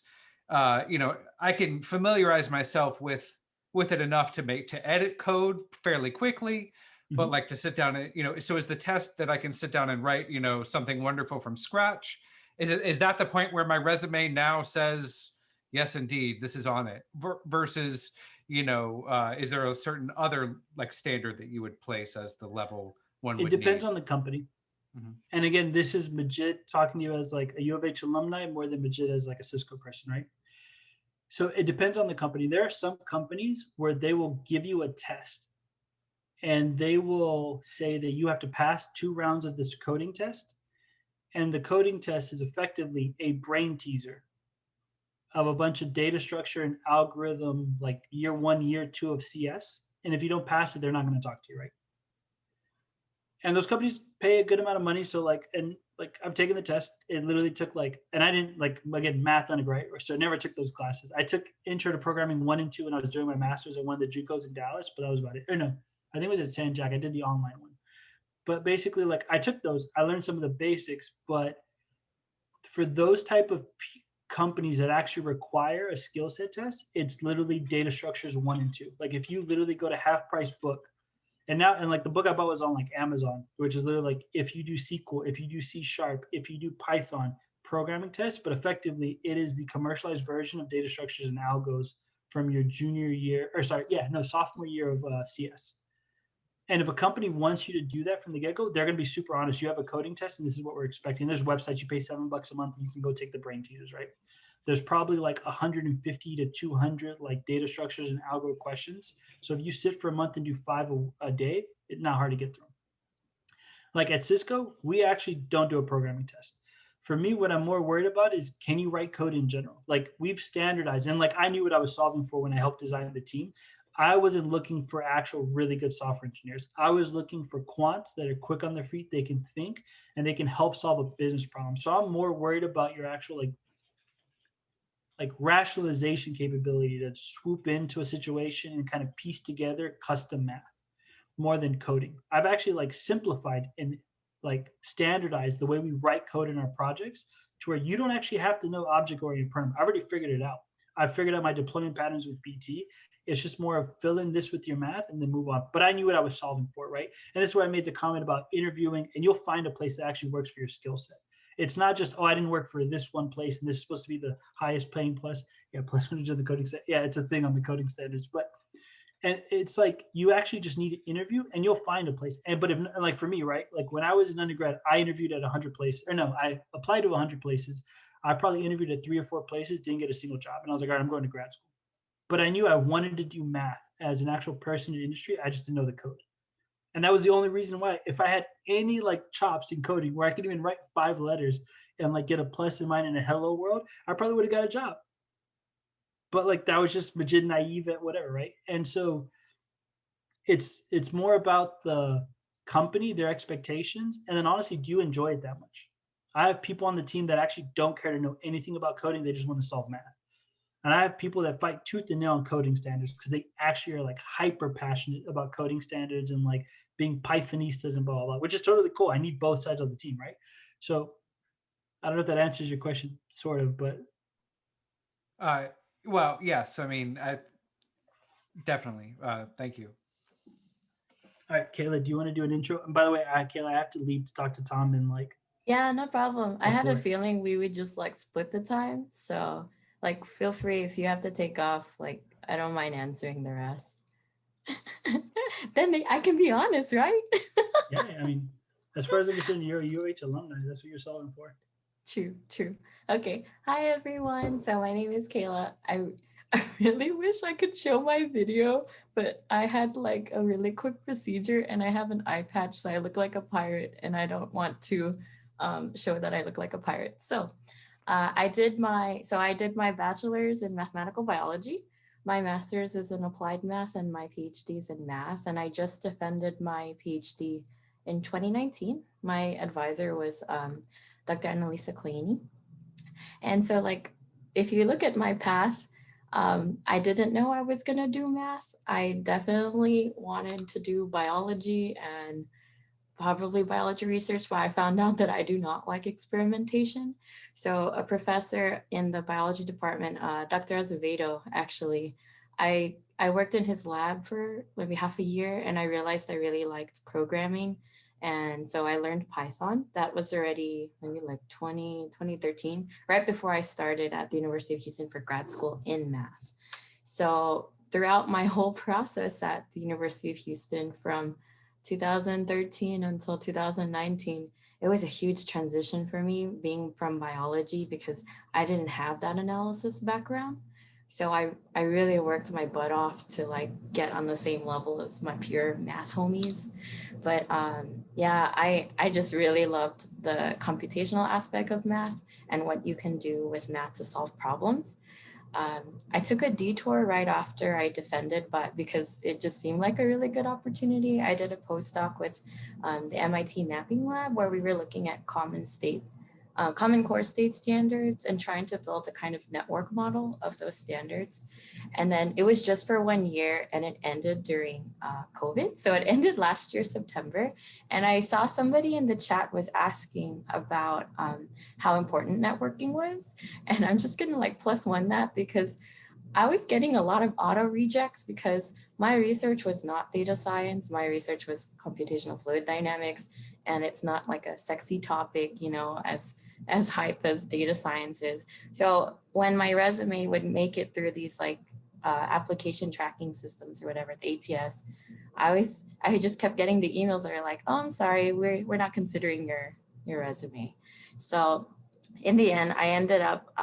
I can familiarize myself with it enough to edit code fairly quickly, but like to sit down and, so is the test that I can sit down and write, something wonderful from scratch? Is that the point where my resume now says, yes, indeed, this is on it versus, is there a certain other like standard that you would place as the level one would need? It depends on the company. And again, this is Majid talking to you as like a U of H alumni more than Majid as like a Sysco person, right? So it depends on the company. There are some companies where they will give you a test and they will say that you have to pass 2 rounds of this coding test. And the coding test is effectively a brain teaser of a bunch of data structure and algorithm, like year 1, year 2 of CS. And if you don't pass it, they're not going to talk to you, right? And those companies pay a good amount of money. So like, and like I've taken the test. It literally took like, and I didn't like, again, math undergraduate, so I never took those classes. I took intro to programming 1 and 2 when I was doing my master's at one of the JUCOs in Dallas, but that was about it. Or no, I think it was at San Jack. I did the online one. But basically like I took those, I learned some of the basics, but for those type of companies that actually require a skill set test, it's literally data structures 1 and 2. Like if you literally go to half price book, and like the book I bought was on like Amazon, which is literally like if you do SQL, if you do C#, if you do Python programming tests, but effectively it is the commercialized version of data structures and algos from your sophomore year of CS. And if a company wants you to do that from the get-go, they're going to be super honest. You have a coding test, and this is what we're expecting. There's websites you pay $7 a month, and you can go take the brain teasers, right? There's probably like 150 to 200 like data structures and algo questions. So if you sit for a month and do 5 a day, it's not hard to get through. Like at Sysco, we actually don't do a programming test. For me, what I'm more worried about is, can you write code in general? Like we've standardized, and like I knew what I was solving for when I helped design the team. I wasn't looking for actual really good software engineers. I was looking for quants that are quick on their feet, they can think, and they can help solve a business problem. So I'm more worried about your actual like rationalization capability to swoop into a situation and kind of piece together custom math more than coding. I've actually like simplified and like standardized the way we write code in our projects to where you don't actually have to know object-oriented programming. I already figured it out. I figured out my deployment patterns with PT. It's just more of fill in this with your math and then move on. But I knew what I was solving for, right? And that's where I made the comment about interviewing, and you'll find a place that actually works for your skill set. It's not just, oh, I didn't work for this one place, and this is supposed to be the highest paying plus. Yeah, plus one of the coding set. Yeah, it's a thing on the coding standards. But and it's like you actually just need to interview, and you'll find a place. And but if like for me, right? Like when I was an undergrad, I interviewed at 100 places. Or no, I applied to 100 places. I probably interviewed at 3 or 4 places, didn't get a single job, and I was like, all right, I'm going to grad school. But I knew I wanted to do math as an actual person in the industry. I just didn't know the code. And that was the only reason why. If I had any like chops in coding where I could even write 5 letters and like get a plus in mine in a hello world, I probably would have got a job. But like that was just Majid naive at whatever, right? And so it's more about the company, their expectations, and then honestly, do you enjoy it that much? I have people on the team that actually don't care to know anything about coding. They just want to solve math. And I have people that fight tooth and nail on coding standards because they actually are like hyper passionate about coding standards and like being Pythonistas and blah, blah, blah, which is totally cool. I need both sides of the team, right? So I don't know if that answers your question, sort of, but. Well, yes. I mean, definitely. Thank you. All right, Kayla, do you want to do an intro? And by the way, Kayla, I have to leave to talk to Tom in like. Yeah, no problem. I had a Before. feeling we would just like split the time. So like feel free if you have to take off, like I don't mind answering the rest. Then I can be honest, right? Yeah, I mean, as far as I'm concerned, you're a UH alumni. That's what you're solving for. True. Okay. Hi, everyone. So my name is Kayla. I really wish I could show my video, but I had like a really quick procedure and I have an eye patch, so I look like a pirate and I don't want to show that I look like a pirate. So I did my bachelor's in mathematical biology. My master's is in applied math and my PhD is in math. And I just defended my PhD in 2019. My advisor was Dr. Annalisa Quaini. And so like, if you look at my path, I didn't know I was gonna do math. I definitely wanted to do biology and probably biology research, but I found out that I do not like experimentation. So a professor in the biology department, Dr. Azevedo, actually, I worked in his lab for maybe half a year and I realized I really liked programming. And so I learned Python. That was already maybe like 2013, right before I started at the University of Houston for grad school in math. So throughout my whole process at the University of Houston from 2013 until 2019, it was a huge transition for me being from biology because I didn't have that analysis background. So I really worked my butt off to like get on the same level as my pure math homies. But yeah, I just really loved the computational aspect of math and what you can do with math to solve problems. I took a detour right after I defended, but because it just seemed like a really good opportunity, I did a postdoc with the MIT Mapping Lab where we were looking at common core state standards and trying to build a kind of network model of those standards. And then it was just for 1 year and it ended during COVID. So it ended last year, September. And I saw somebody in the chat was asking about how important networking was. And I'm just gonna like +1 that because I was getting a lot of auto rejects because my research was not data science. My research was computational fluid dynamics. And it's not like a sexy topic, you know, as hype as data science is. So when my resume would make it through these like application tracking systems or whatever, the ATS, I just kept getting the emails that are like, oh, I'm sorry, we're not considering your resume. So in the end, I ended up,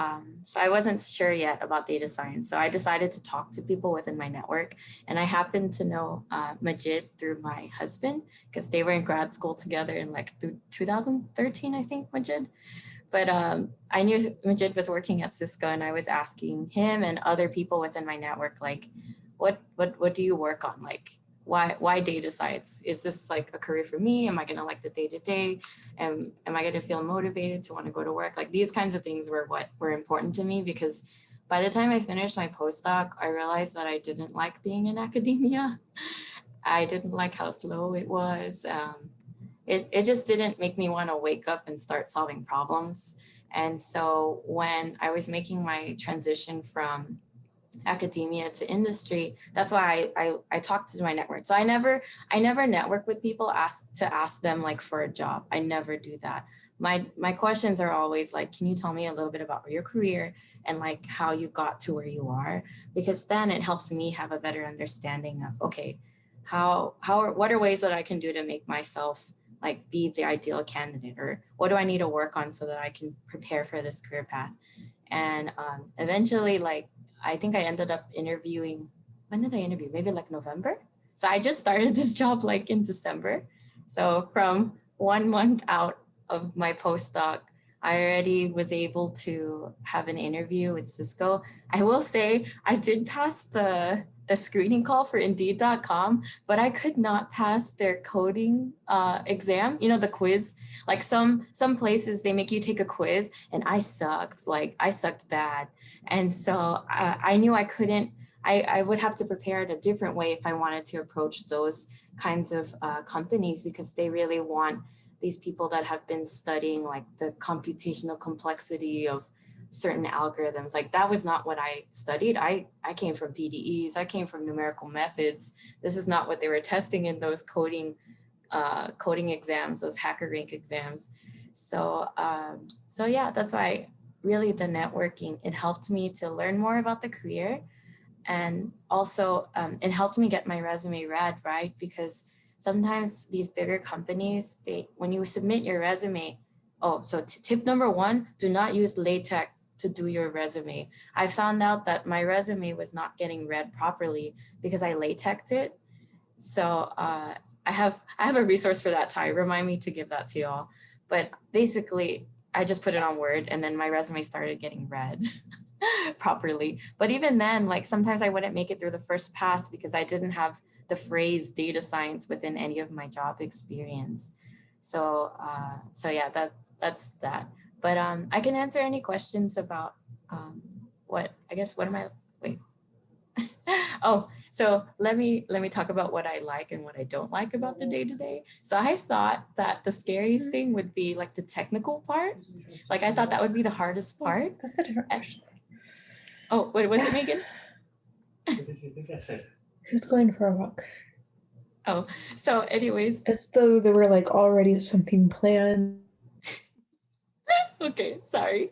so I wasn't sure yet about data science. So I decided to talk to people within my network. And I happened to know Majid through my husband because they were in grad school together in like 2013, I think, Majid. But I knew Majid was working at Cisco and I was asking him and other people within my network, like, what do you work on? Like, why data science? Is this like a career for me? Am I gonna like the day-to-day? Am I gonna feel motivated to want to go to work? Like these kinds of things were what were important to me because by the time I finished my postdoc, I realized that I didn't like being in academia. I didn't like how slow it was. It just didn't make me want to wake up and start solving problems. And so when I was making my transition from academia to industry, that's why I talked to my network. So I never network with people to ask them like for a job. I never do that. My questions are always like, can you tell me a little bit about your career and like how you got to where you are? Because then it helps me have a better understanding of, okay, what are ways that I can do to make myself like be the ideal candidate, or what do I need to work on so that I can prepare for this career path? And eventually, like, I think I ended up interviewing, when did I interview? Maybe like November. So I just started this job like in December. So from 1 month out of my postdoc, I already was able to have an interview with Cisco. I will say I did pass the screening call for Indeed.com, but I could not pass their coding exam, you know, the quiz. Like some places they make you take a quiz, and I sucked, like I sucked bad. And so I knew I couldn't, I would have to prepare it a different way if I wanted to approach those kinds of companies, because they really want these people that have been studying like the computational complexity of certain algorithms. Like that was not what I studied. I came from PDEs, I came from numerical methods. This is not what they were testing in those coding exams, those HackerRank exams. So yeah, that's why really the networking, it helped me to learn more about the career. And also it helped me get my resume read, right? Because sometimes these bigger companies, when you submit your resume, so tip number one, do not use Latex to do your resume. I found out that my resume was not getting read properly because I latexed it. So I have a resource for that, Ty. Remind me to give that to y'all. But basically, I just put it on Word, and then my resume started getting read properly. But even then, like sometimes I wouldn't make it through the first pass because I didn't have the phrase data science within any of my job experience. So yeah, that's that. But I can answer any questions about what am I, wait. Oh, so let me talk about what I like and what I don't like about the day-to-day. So I thought that the scariest thing would be like the technical part. Like I thought that would be the hardest part. That's a different question. Oh, what was it, Megan? What did you think I said? Who's going for a walk? Oh, so anyways. As though there were like already something planned. Okay, sorry.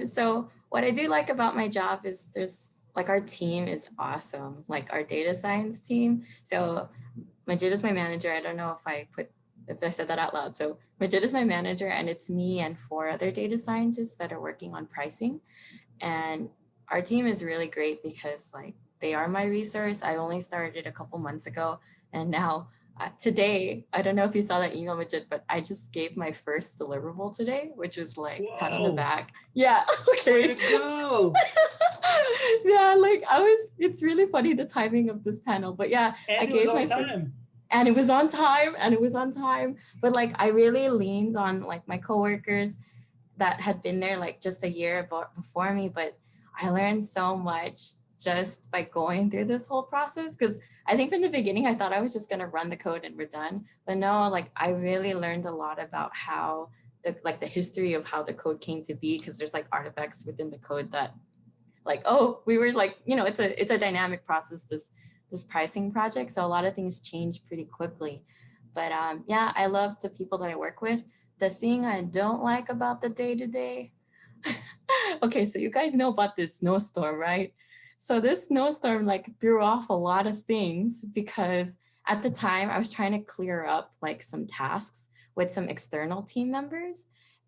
So what I do like about my job is there's like our team is awesome, like our data science team. So Majid is my manager. I don't know if I said that out loud. So Majid is my manager, and it's me and 4 other data scientists that are working on pricing. And our team is really great because like they are my resource. I only started a couple months ago, and now today, I don't know if you saw that email, Majid, but I just gave my first deliverable today, which was like pat on the back. Yeah. Okay. Way to go. Yeah, like it's really funny the timing of this panel, but yeah, And I gave my first, and it was on time. But like I really leaned on like my coworkers that had been there like just a year before me, but I learned so much just by going through this whole process. Because I think from the beginning, I thought I was just going to run the code and we're done. But no, like I really learned a lot about how the history of how the code came to be, because there's like artifacts within the code that like, oh, we were like, you know, it's a dynamic process, this pricing project. So a lot of things change pretty quickly. But yeah, I love the people that I work with. The thing I don't like about the day-to-day, okay, so you guys know about this snowstorm, right? So this snowstorm like threw off a lot of things, because at the time I was trying to clear up like some tasks with some external team members.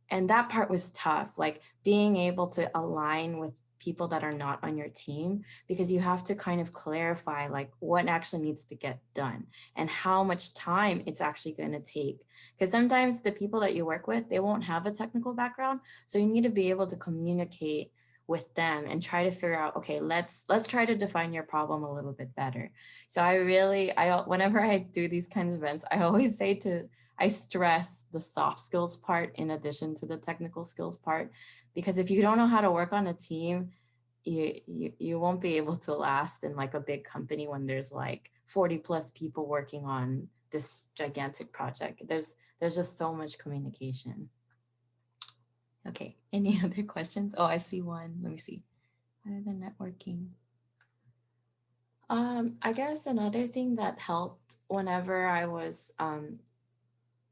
And that part was tough, like being able to align with people that are not on your team, because you have to kind of clarify like what actually needs to get done and how much time it's actually going to take. Because sometimes the people that you work with, they won't have a technical background. So you need to be able to communicate with them and try to figure out, okay, let's try to define your problem a little bit better. So whenever I do these kinds of events, I stress the soft skills part in addition to the technical skills part, because if you don't know how to work on a team, you won't be able to last in like a big company when there's like 40 plus people working on this gigantic project. There's just so much communication. Okay, any other questions? Oh, I see one. Let me see. Other than networking. I guess another thing that helped whenever I was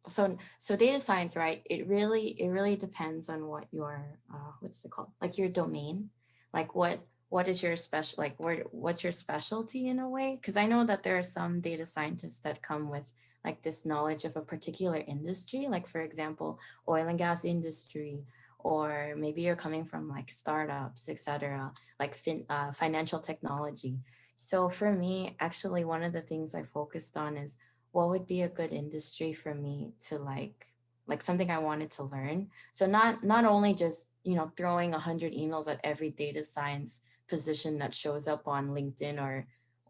so data science, right? It really depends on what your what's it called? Like your domain, like what is your special, like what's your specialty in a way? Because I know that there are some data scientists that come with like this knowledge of a particular industry, like for example, oil and gas industry, or maybe you're coming from like startups, etc., like financial technology. So for me, actually, one of the things I focused on is what would be a good industry for me to like like something I wanted to learn. So not only just, you know, throwing 100 emails at every data science position that shows up on LinkedIn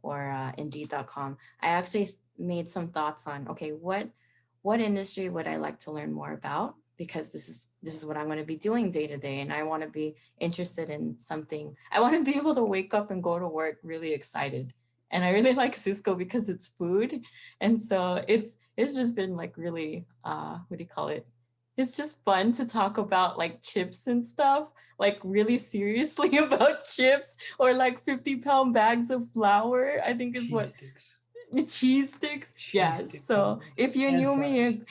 or Indeed.com. I actually made some thoughts on, okay, what industry would I like to learn more about? Because this is what I'm going to be doing day to day, and I want to be interested in something. I want to be able to wake up and go to work really excited. And I really like Sysco because it's food, and so it's just been like really what do you call it? It's just fun to talk about like chips and stuff, like really seriously about chips, or like 50-pound bags of flour, I think is Cheese what sticks. cheese sticks. Yes. stick So combos. if you And knew fries. me,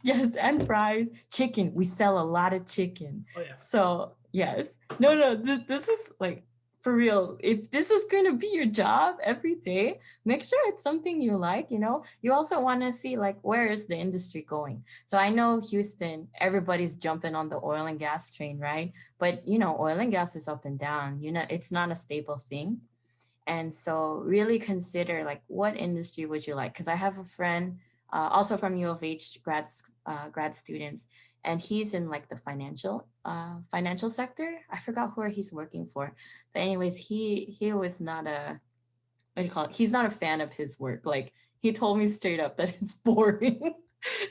yes, and fries, chicken. We sell a lot of chicken. Oh yeah. So yes, no, this is like for real. If this is going to be your job every day, make sure it's something you like. You know, you also want to see like where is the industry going. So I know Houston, everybody's jumping on the oil and gas train, right? But you know, oil and gas is up and down. You know, it's not a stable thing. And so really consider like what industry would you like? Because I have a friend also from U of H grad students, and he's in like the financial sector. I forgot who he's working for, but anyways, he was not a, what do you call it? He's not a fan of his work. Like he told me straight up that it's boring,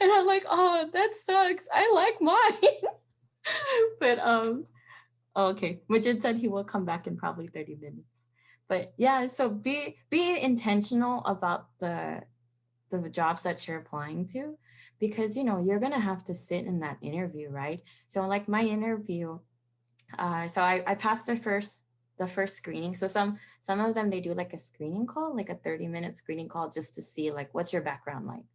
and I'm like, oh, that sucks. I like mine, but okay. Majid said he will come back in probably 30 minutes. But yeah, so be intentional about the jobs that you're applying to, because you know you're gonna have to sit in that interview, right? So like my interview, so I passed the first screening. So some of them they do like a screening call, like a 30-minute screening call, just to see like what's your background like.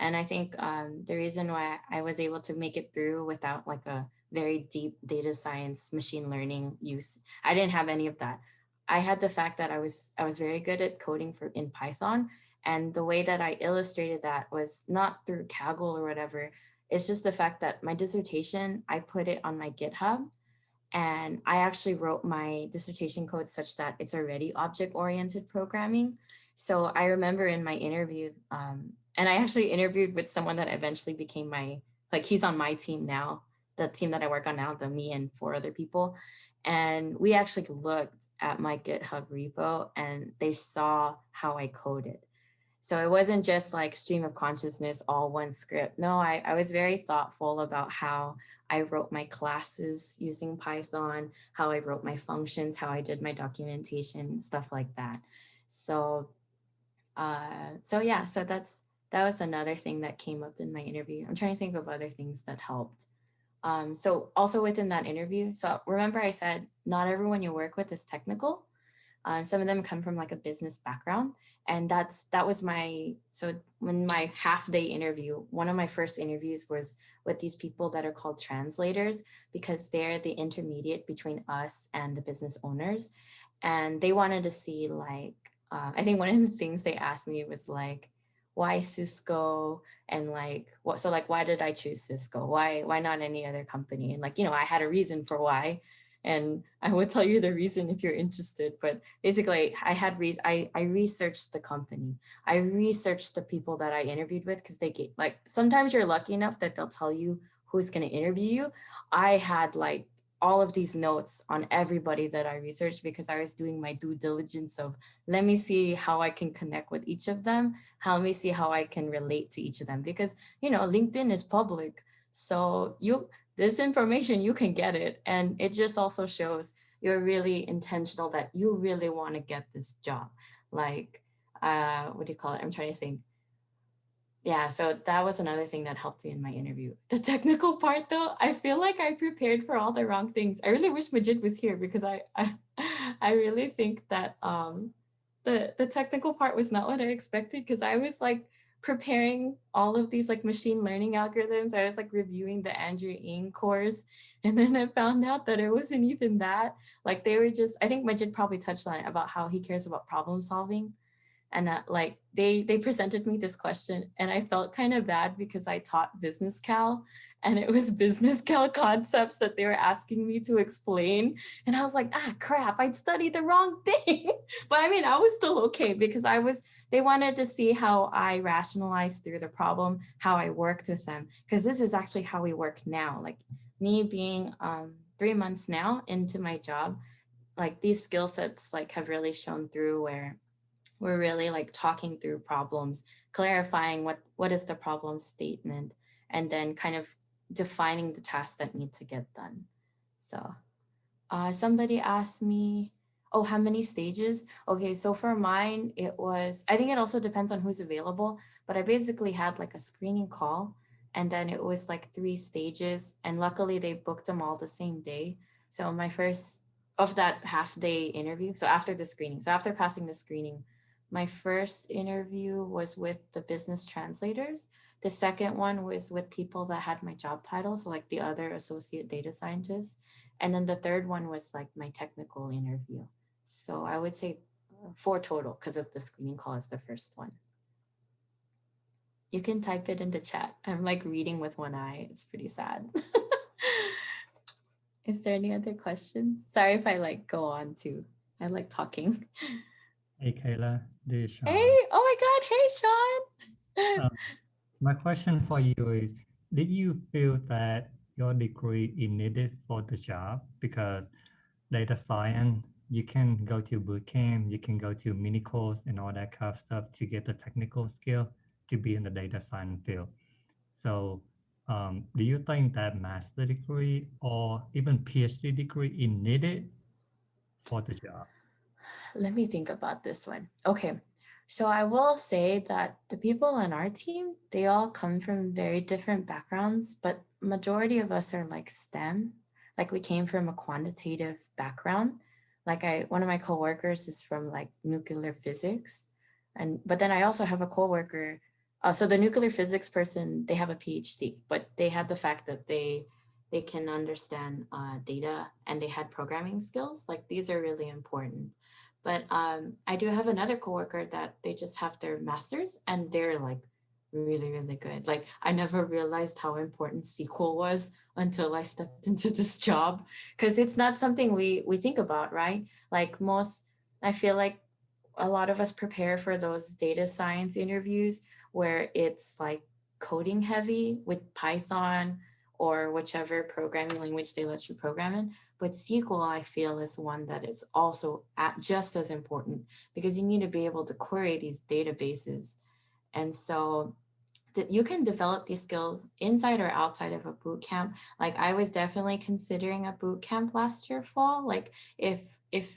And I think the reason why I was able to make it through without like a very deep data science, machine learning use, I didn't have any of that. I had the fact that I was very good at coding in Python. And the way that I illustrated that was not through Kaggle or whatever. It's just the fact that my dissertation, I put it on my GitHub, and I actually wrote my dissertation code such that it's already object-oriented programming. So I remember in my interview, and I actually interviewed with someone that eventually became he's on my team now, the team that I work on now, me and 4 other people. And we actually looked at my GitHub repo and they saw how I coded. So it wasn't just like stream of consciousness, all one script. No, I was very thoughtful about how I wrote my classes using Python, how I wrote my functions, how I did my documentation, stuff like that. So yeah, so that was another thing that came up in my interview. I'm trying to think of other things that helped. So also within that interview, so remember I said not everyone you work with is technical. Some of them come from like a business background, and that was so when my half-day interview, one of my first interviews was with these people that are called translators, because they're the intermediate between us and the business owners. And they wanted to see like, I think one of the things they asked me was like, why Cisco, and like what, so like why did I choose Cisco? Why not any other company? And like, you know, I had a reason for why. And I would tell you the reason if you're interested, but basically I researched the company. I researched the people that I interviewed with, because they get like, sometimes you're lucky enough that they'll tell you who's going to interview you. I had like all of these notes on everybody that I researched, because I was doing my due diligence of, let me see how I can connect with each of them. Let me see how I can relate to each of them, because, you know, LinkedIn is public. So this information, you can get it. And it just also shows you're really intentional that you really want to get this job. Like, what do you call it? I'm trying to think. Yeah, so that was another thing that helped me in my interview. The technical part though, I feel like I prepared for all the wrong things. I really wish Majid was here, because I really think that the technical part was not what I expected, because I was like preparing all of these like machine learning algorithms. I was like reviewing the Andrew Ng course, and then I found out that it wasn't even that. Like they were just, I think Majid probably touched on it about how he cares about problem solving. And like they presented me this question, and I felt kind of bad because I taught business cal, and it was business cal concepts that they were asking me to explain. And I was like, crap, I'd studied the wrong thing. But I mean, I was still okay because they wanted to see how I rationalized through the problem, how I worked with them. Because this is actually how we work now. Like me being 3 months now into my job, like these skill sets like have really shown through, where we're really like talking through problems, clarifying what is the problem statement, and then kind of defining the tasks that need to get done. So somebody asked me, oh, how many stages? Okay, so for mine, I think it also depends on who's available, but I basically had like a screening call, and then it was like 3 stages, and luckily they booked them all the same day. So my first of that half day interview, so after passing the screening, my first interview was with the business translators. The second one was with people that had my job title, so like the other associate data scientists. And then the third one was like my technical interview. So I would say 4 total because of the screening call as the first one. You can type it in the chat. I'm like reading with one eye. It's pretty sad. Is there any other questions? Sorry if I like go on too. I like talking. Hey, Kayla, this is Sean. Hey, oh my God, hey, Sean. My question for you is, did you feel that your degree is needed for the job? Because data science, you can go to boot camp, you can go to mini course and all that kind of stuff to get the technical skill to be in the data science field. So do you think that master degree or even PhD degree is needed for the job? Let me think about this one. Okay, so I will say that the people on our team, they all come from very different backgrounds, but majority of us are like STEM. Like we came from a quantitative background. Like one of my coworkers is from like nuclear physics. But then I also have a coworker. So the nuclear physics person, they have a PhD, but they had the fact that they can understand data and they had programming skills. Like these are really important. But I do have another coworker that they just have their masters and they're like really, really good. Like I never realized how important SQL was until I stepped into this job, because it's not something we think about, right? Like I feel like a lot of us prepare for those data science interviews where it's like coding heavy with Python or whichever programming language they let you program in. But SQL, I feel, is one that is also just as important, because you need to be able to query these databases. And so you can develop these skills inside or outside of a boot camp. Like I was definitely considering a boot camp last year fall. Like if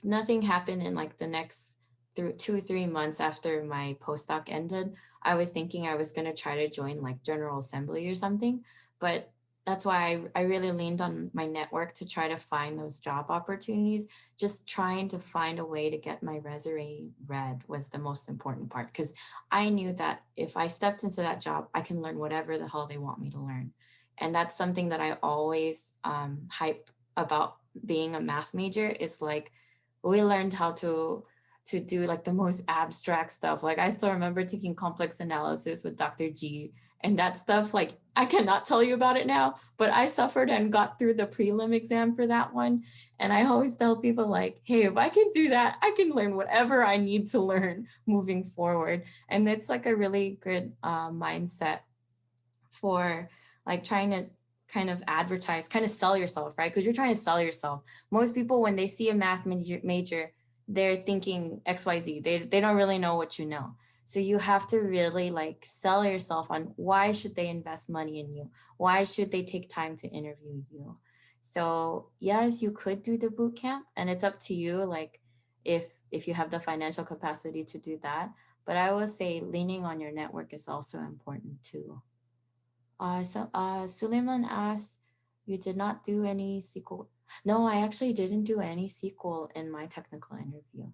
nothing happened in like the next 2 or 3 months after my postdoc ended, I was thinking I was going to try to join like General Assembly or something. But that's why I really leaned on my network to try to find those job opportunities. Just trying to find a way to get my resume read was the most important part, because I knew that if I stepped into that job, I can learn whatever the hell they want me to learn. And that's something that I always hype about being a math major, is like we learned how to do like the most abstract stuff. Like I still remember taking complex analysis with Dr. G, and that stuff, like I cannot tell you about it now, but I suffered and got through the prelim exam for that one. And I always tell people like, hey, if I can do that, I can learn whatever I need to learn moving forward. And it's like a really good mindset for like trying to kind of advertise, kind of sell yourself, right? Because you're trying to sell yourself. Most people, when they see a math major, they're thinking XYZ. They don't really know what you know. So you have to really like sell yourself on why should they invest money in you? Why should they take time to interview you? So yes, you could do the boot camp, and it's up to you, like if you have the financial capacity to do that. But I will say leaning on your network is also important too. Suleiman asked, you did not do any SQL. No, I actually didn't do any SQL in my technical interview.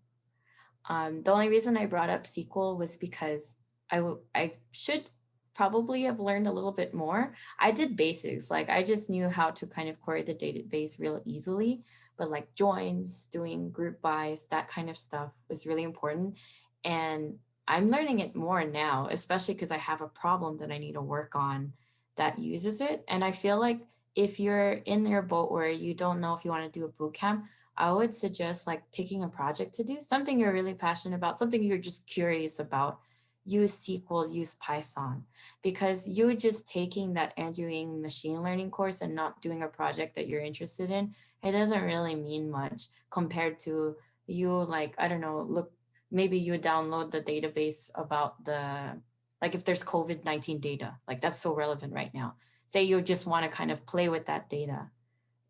The only reason I brought up SQL was because I should probably have learned a little bit more. I did basics, like I just knew how to kind of query the database real easily, but like joins, doing group bys, that kind of stuff was really important. And I'm learning it more now, especially because I have a problem that I need to work on that uses it. And I feel like if you're in your boat where you don't know if you want to do a boot camp, I would suggest like picking a project to do, something you're really passionate about, something you're just curious about. Use SQL, use Python, because you just taking that and doing machine learning course and not doing a project that you're interested in, it doesn't really mean much compared to you, like, I don't know, look, maybe you download the database about the, like if there's COVID-19 data, like that's so relevant right now. Say you just want to kind of play with that data,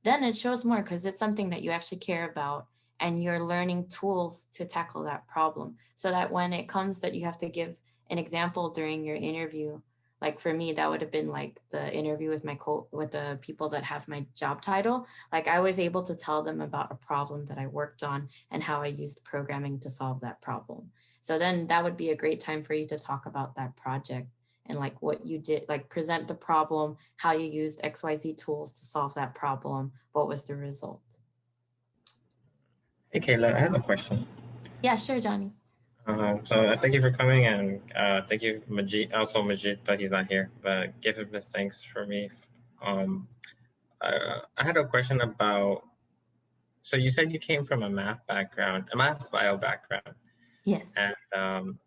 then it shows more because it's something that you actually care about and you're learning tools to tackle that problem, so that when it comes that you have to give an example during your interview, like for me, that would have been like the interview with with the people that have my job title. Like I was able to tell them about a problem that I worked on and how I used programming to solve that problem. So then that would be a great time for you to talk about that project and like what you did, like present the problem, how you used XYZ tools to solve that problem, what was the result. Hey, Kayla, I have a question. Yeah, sure, Johnny. So thank you for coming, and thank you, Majid, also Majid, but he's not here, but give him his thanks for me. I had a question about, so you said you came from a math background, a math bio background, Yes. and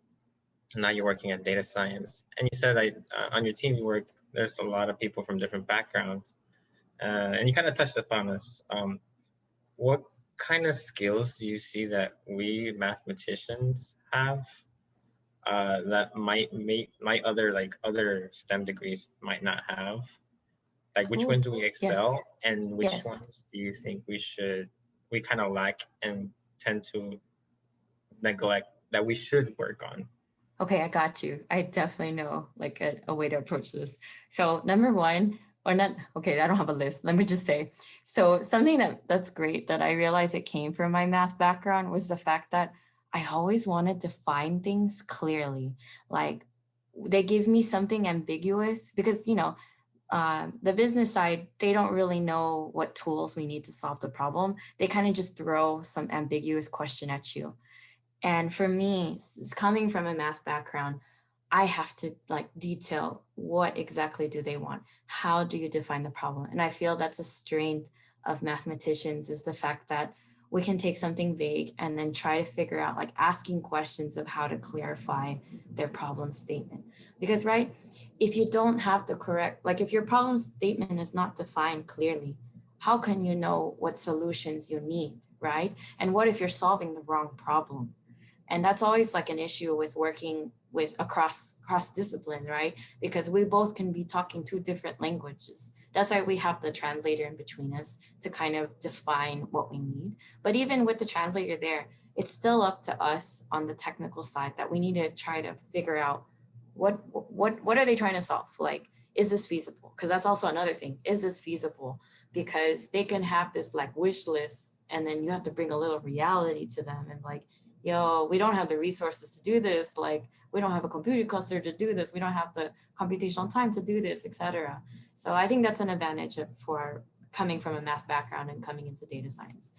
now you're working at data science, and you said that on your team there's a lot of people from different backgrounds, and you kind of touched upon this. What kind of skills do you see that we mathematicians have that might other STEM degrees might not have? Like which ones do we excel, and which ones do you think we kind of lack and tend to neglect that we should work on? Okay, I got you. I definitely know like a way to approach this. So number one, or not, okay, I don't have a list. Let me just say. So something that's great that I realized it came from my math background was the fact that I always wanted to find things clearly. Like they give me something ambiguous because, you know, the business side, they don't really know what tools we need to solve the problem. They kind of just throw some ambiguous question at you. And for me, coming from a math background, I have to like detail what exactly do they want? How do you define the problem? And I feel that's a strength of mathematicians, is the fact that we can take something vague and then try to figure out, like asking questions of how to clarify their problem statement. Because, right, if you don't have the correct, like if your problem statement is not defined clearly, how can you know what solutions you need, right? And what if you're solving the wrong problem? And that's always like an issue with working with across discipline, right? Because we both can be talking two different languages. That's why we have the translator in between us to kind of define what we need. But even with the translator there, it's still up to us on the technical side that we need to try to figure out what are they trying to solve? Like, is this feasible? Because that's also another thing. Is this feasible? Because they can have this like wish list, and then you have to bring a little reality to them and like, yo, we don't have the resources to do this. Like, we don't have a computer cluster to do this. We don't have the computational time to do this, etc. So I think that's an advantage for coming from a math background and coming into data science.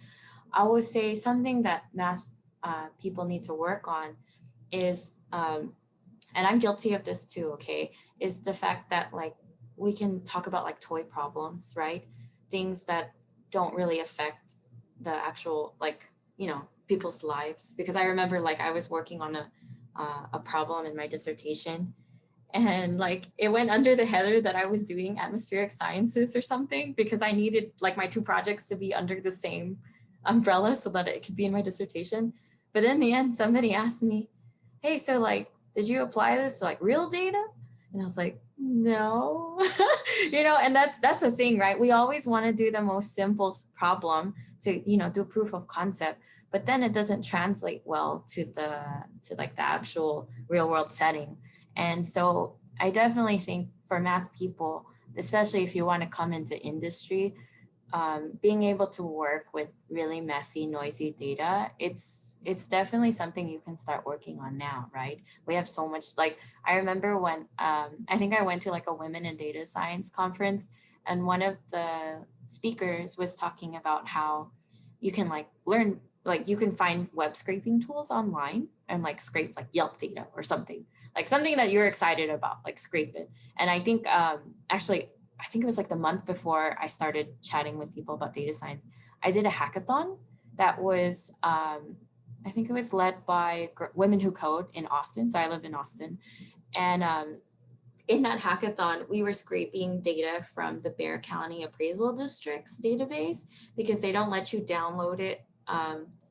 I would say something that math people need to work on is, and I'm guilty of this too, okay, is the fact that like we can talk about like toy problems, right? Things that don't really affect the actual, like, you know, people's lives. Because I remember like I was working on a problem in my dissertation, and like it went under the header that I was doing atmospheric sciences or something, because I needed like my two projects to be under the same umbrella so that it could be in my dissertation. But in the end, somebody asked me, hey, so like, did you apply this to like real data? And I was like, no. You know, and that's a thing, right? We always want to do the most simple problem to, you know, do proof of concept, but then it doesn't translate well to like the actual real world setting. And so I definitely think for math people, especially if you want to come into industry, being able to work with really messy, noisy data, it's definitely something you can start working on now, right? We have so much, like, I remember when, I think I went to like a women in data science conference, and one of the speakers was talking about how you can like learn like you can find web scraping tools online and like scrape like Yelp data or something, like something that you're excited about, like scrape it. And I think actually, I think it was like the month before I started chatting with people about data science, I did a hackathon that was, I think it was led by Women Who Code in Austin. So I live in Austin. And in that hackathon, we were scraping data from the Bexar County Appraisal District's database because they don't let you download it.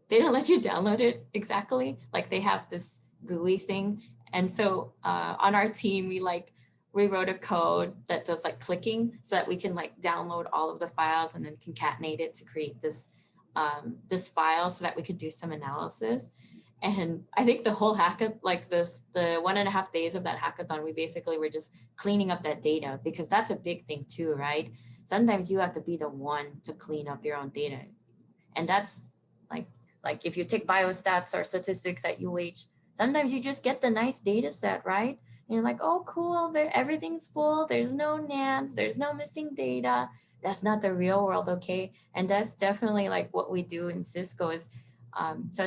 They don't let you download it exactly. Like they have this GUI thing. And so on our team, we wrote a code that does like clicking so that we can like download all of the files and then concatenate it to create this this file so that we could do some analysis. And I think the whole hackathon, like the 1.5 days of that hackathon, we basically were just cleaning up that data because that's a big thing too, right? Sometimes you have to be the one to clean up your own data. And that's like if you take biostats or statistics at UH, sometimes you just get the nice data set, right? And you're like, oh, cool, everything's full. There's no nans, there's no missing data. That's not the real world, okay? And that's definitely like what we do in Sysco is, so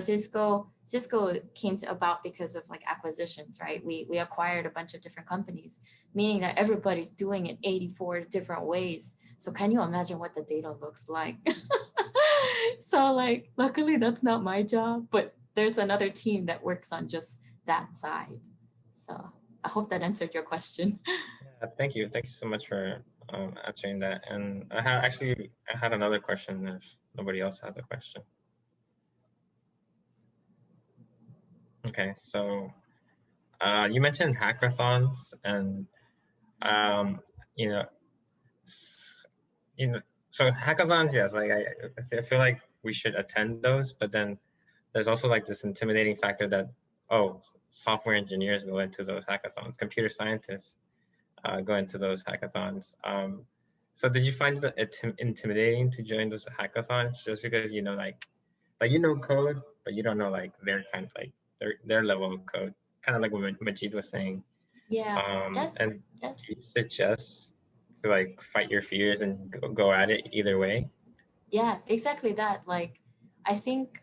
Sysco came about because of like acquisitions, right? We acquired a bunch of different companies, meaning that everybody's doing it 84 different ways. So can you imagine what the data looks like? So like, luckily that's not my job, but there's another team that works on just that side. So I hope that answered your question. Yeah, thank you. Thank you so much for answering that. And I had another question if nobody else has a question. Okay, so you mentioned hackathons and you know, so hackathons, yes, like I feel like we should attend those, but then there's also like this intimidating factor that, oh, software engineers go into those hackathons, computer scientists go into those hackathons. So did you find it intimidating to join those hackathons just because you know like you know code, but you don't know like their kind of like their level of code, kind of like what Majid was saying. Yeah. And do you suggest to like fight your fears and go at it either way? Yeah, exactly that. Like, I think,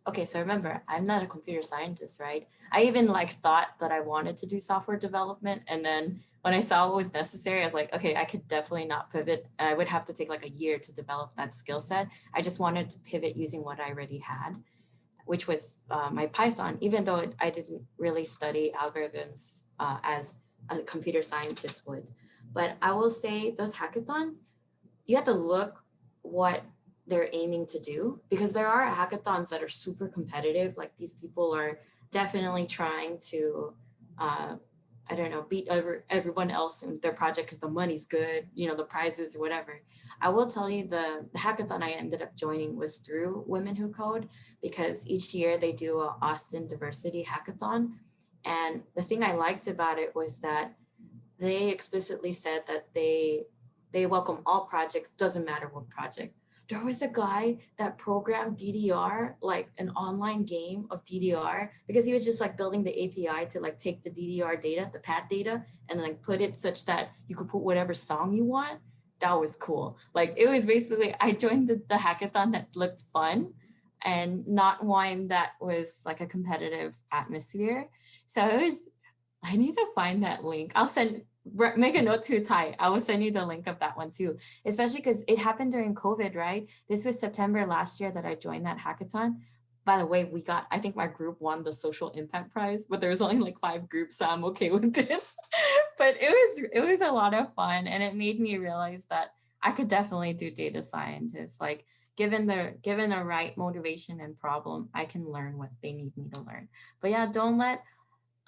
okay, so remember, I'm not a computer scientist, right? I even like thought that I wanted to do software development. And then when I saw what was necessary, I was like, okay, I could definitely not pivot. I would have to take like a year to develop that skill set. I just wanted to pivot using what I already had, which was my Python, even though I didn't really study algorithms as a computer scientist would. But I will say those hackathons, you have to look what they're aiming to do, because there are hackathons that are super competitive. Like these people are definitely trying to, I don't know, beat everyone else in their project because the money's good, you know, the prizes or whatever. I will tell you the hackathon I ended up joining was through Women Who Code, because each year they do a Austin Diversity Hackathon. And the thing I liked about it was that they explicitly said that they welcome all projects, doesn't matter what project. There was a guy that programmed DDR, like an online game of DDR, because he was just like building the API to like take the DDR data, the pad data, and like put it such that you could put whatever song you want. That was cool. Like it was basically, I joined the hackathon that looked fun and not one that was like a competitive atmosphere. So it was, I need to find that link. I'll make a note to Ty. I will send you the link of that one too, especially because it happened during COVID, right? This was September last year that I joined that hackathon. By the way, I think my group won the social impact prize, but there was only like 5 groups, so I'm okay with it. But it was a lot of fun, and it made me realize that I could definitely do data scientists. Like given the right motivation and problem, I can learn what they need me to learn. But yeah, don't let,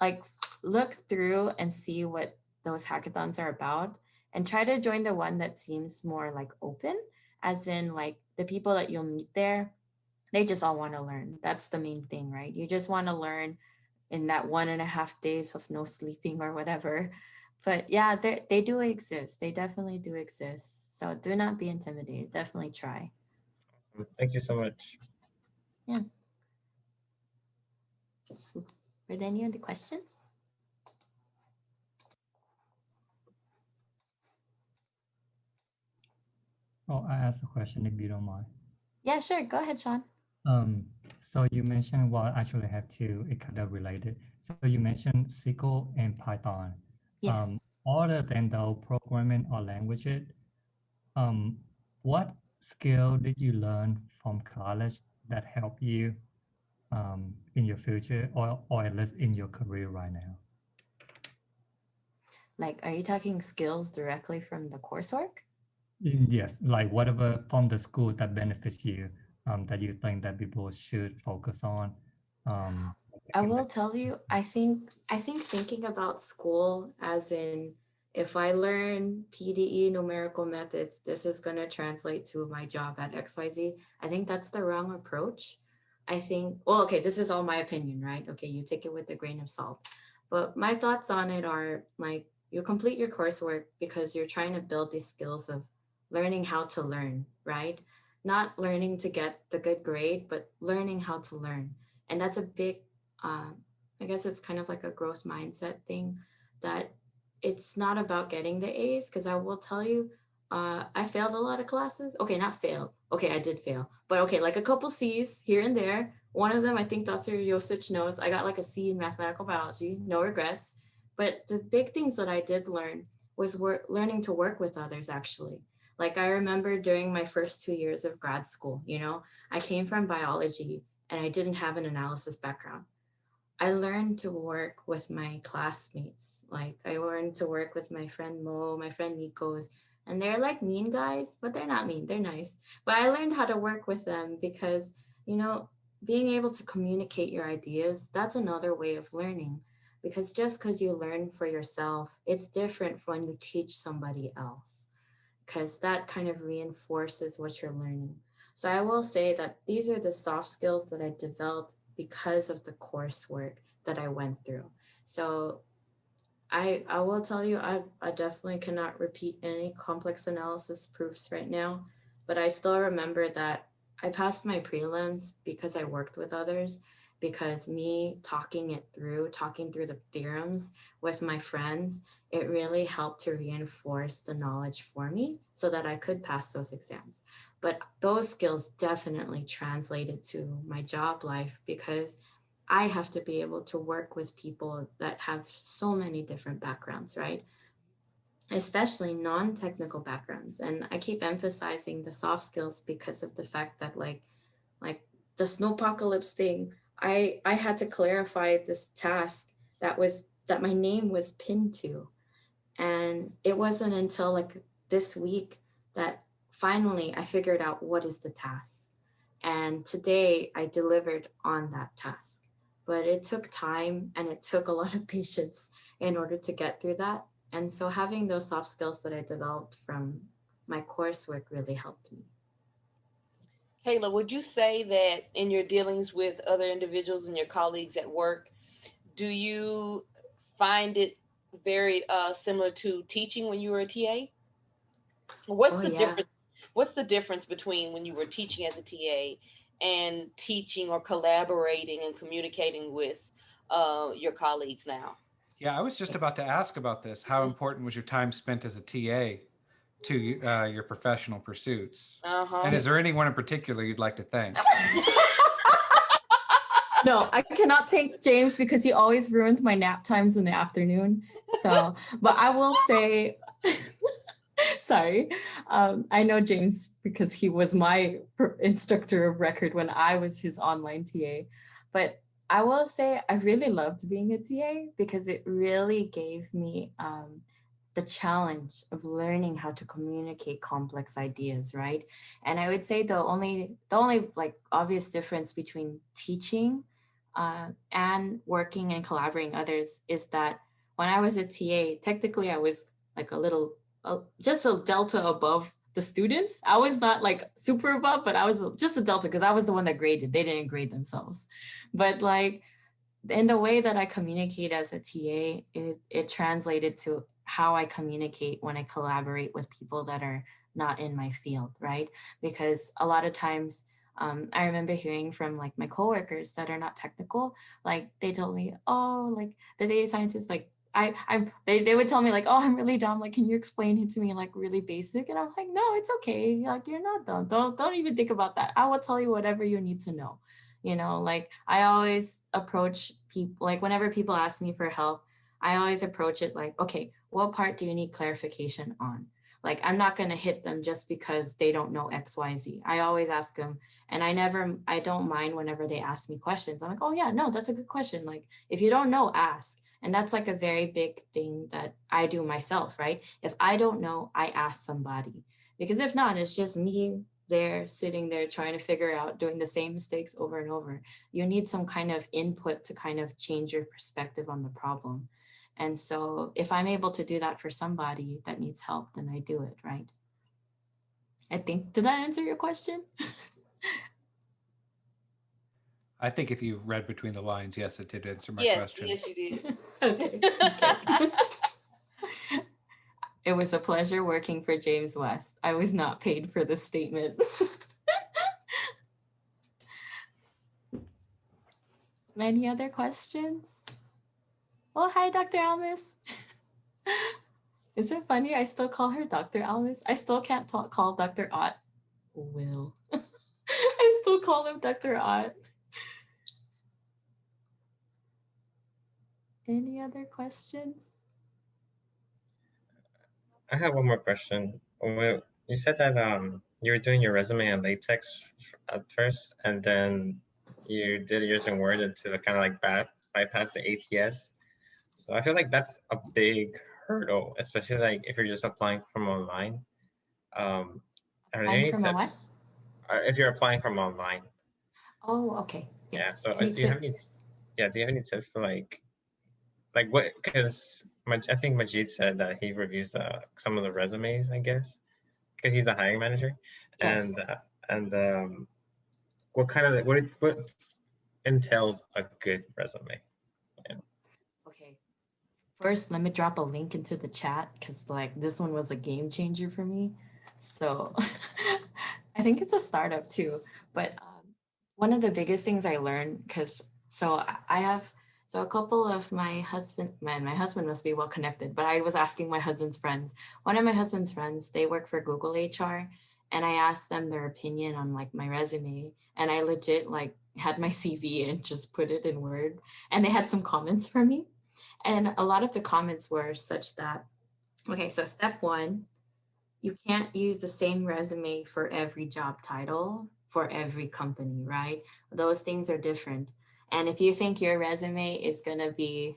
like, look through and see what those hackathons are about, and try to join the one that seems more like open, as in like the people that you'll meet there, they just all want to learn. That's the main thing, right? You just want to learn in that 1.5 days of no sleeping or whatever. But yeah, they do exist. They definitely do exist. So do not be intimidated. Definitely try. Thank you so much. Yeah. Oops. Were there any other questions? Oh, I asked a question if you don't mind. Yeah, sure. Go ahead, Sean. Um, so you mentioned, well, actually I have two, it kind of related. So you mentioned SQL and Python. Yes. Other than the programming or languages, um, what skill did you learn from college that help you in your future or at least in your career right now? Like, are you talking skills directly from the coursework? Yes, like whatever from the school that benefits you, that you think that people should focus on. I Taking will that. tell you, I think thinking about school as in if I learn PDE numerical methods, this is going to translate to my job at XYZ. I think that's the wrong approach. I think, well, okay, this is all my opinion, right? Okay, you take it with a grain of salt. But my thoughts on it are like you complete your coursework because you're trying to build these skills of learning how to learn, right? Not learning to get the good grade, but learning how to learn. And that's a big uh, I guess it's kind of like a growth mindset thing that it's not about getting the A's because I will tell you, I failed a lot of classes. Okay, not failed. Okay, I did fail, but okay, like a couple C's here and there. One of them, I think Dr. Yosich knows, I got like a C in mathematical biology, no regrets. But the big things that I did learn was learning to work with others actually. Like I remember during my first 2 years of grad school, I came from biology and I didn't have an analysis background. I learned to work with my classmates. Like I learned to work with my friend Mo, my friend Nico's, and they're like mean guys, but they're not mean. They're nice. But I learned how to work with them because, you know, being able to communicate your ideas, that's another way of learning. Because just because you learn for yourself, it's different when you teach somebody else, because that kind of reinforces what you're learning. So I will say that these are the soft skills that I developed because of the coursework that I went through. So I will tell you, I definitely cannot repeat any complex analysis proofs right now, but I still remember that I passed my prelims because I worked with others, because me talking through the theorems with my friends, it really helped to reinforce the knowledge for me so that I could pass those exams. But those skills definitely translated to my job life because I have to be able to work with people that have so many different backgrounds, right? Especially non-technical backgrounds. And I keep emphasizing the soft skills because of the fact that like the snowpocalypse thing, I had to clarify this task that my name was pinned to. And it wasn't until like this week that finally I figured out what is the task. And today I delivered on that task. But it took time and it took a lot of patience in order to get through that. And so having those soft skills that I developed from my coursework really helped me. Kayla, would you say that in your dealings with other individuals and your colleagues at work, do you find it very similar to teaching when you were a TA? What's Oh the yeah. difference? What's the difference between when you were teaching as a TA and teaching or collaborating and communicating with your colleagues now? Yeah, I was just about to ask about this. How important was your time spent as a TA to your professional pursuits? Uh-huh. And is there anyone in particular you'd like to thank? No, I cannot thank James because he always ruined my nap times in the afternoon. So, but I will say, sorry, I know James because he was my instructor of record when I was his online TA. But I will say I really loved being a TA because it really gave me the challenge of learning how to communicate complex ideas, right? And I would say the only like obvious difference between teaching and working and collaborating others is that when I was a TA, technically I was like just a delta above the students. I was not like super above, but I was just a delta because I was the one that graded. They didn't grade themselves. But like in the way that I communicate as a TA, it translated to how I communicate when I collaborate with people that are not in my field, right? Because a lot of times, I remember hearing from like my coworkers that are not technical, like they told me, oh, like the data scientists, like they would tell me like, oh, I'm really dumb. Like, can you explain it to me like really basic? And I'm like, no, it's okay. Like, you're not dumb. Don't even think about that. I will tell you whatever you need to know. You know, like I always approach people, like whenever people ask me for help, I always approach it like, okay, what part do you need clarification on? Like, I'm not going to hit them just because they don't know X, Y, Z. I always ask them, and I don't mind whenever they ask me questions. I'm like, oh yeah, no, that's a good question. Like, if you don't know, ask. And that's like a very big thing that I do myself, right? If I don't know, I ask somebody. Because if not, it's just me there sitting there trying to figure out, doing the same mistakes over and over. You need some kind of input to kind of change your perspective on the problem. And so if I'm able to do that for somebody that needs help, then I do it, right? I think, did that answer your question? I think if you read between the lines, yes, it did answer my Yes, question. yes, you did. Okay. It was a pleasure working for James West. I was not paid for this statement. Any other questions? Oh, hi, Dr. Almus. Is it funny? I still call her Dr. Almus. I still can't call Dr. Ott Will. I still call him Dr. Ott. Any other questions? I have one more question. You said that you were doing your resume in Latex at first, and then you did yours in Word to kind of like bypass the ATS. So I feel like that's a big hurdle, especially like if you're just applying from online. Are there any From a what? tips? If you're applying from online. Oh, okay. Yes. Yeah. So Any do you have any? tips? Yeah. Do you have any tips to like what? Because I think Majid said that he reviews some of the resumes, I guess, because he's the hiring manager, Yes. and what kind of what entails a good resume? Yeah. Okay. First, let me drop a link into the chat because like this one was a game changer for me. So I think it's a startup too. But one of the biggest things I learned, I have a couple of my husband must be well connected, but I was asking my husband's friends. One of my husband's friends, they work for Google HR, and I asked them their opinion on like my resume, and I legit like had my CV and just put it in Word, and they had some comments for me. And a lot of the comments were such that, okay, so step one, you can't use the same resume for every job title for every company, right? Those things are different. And if you think your resume is gonna be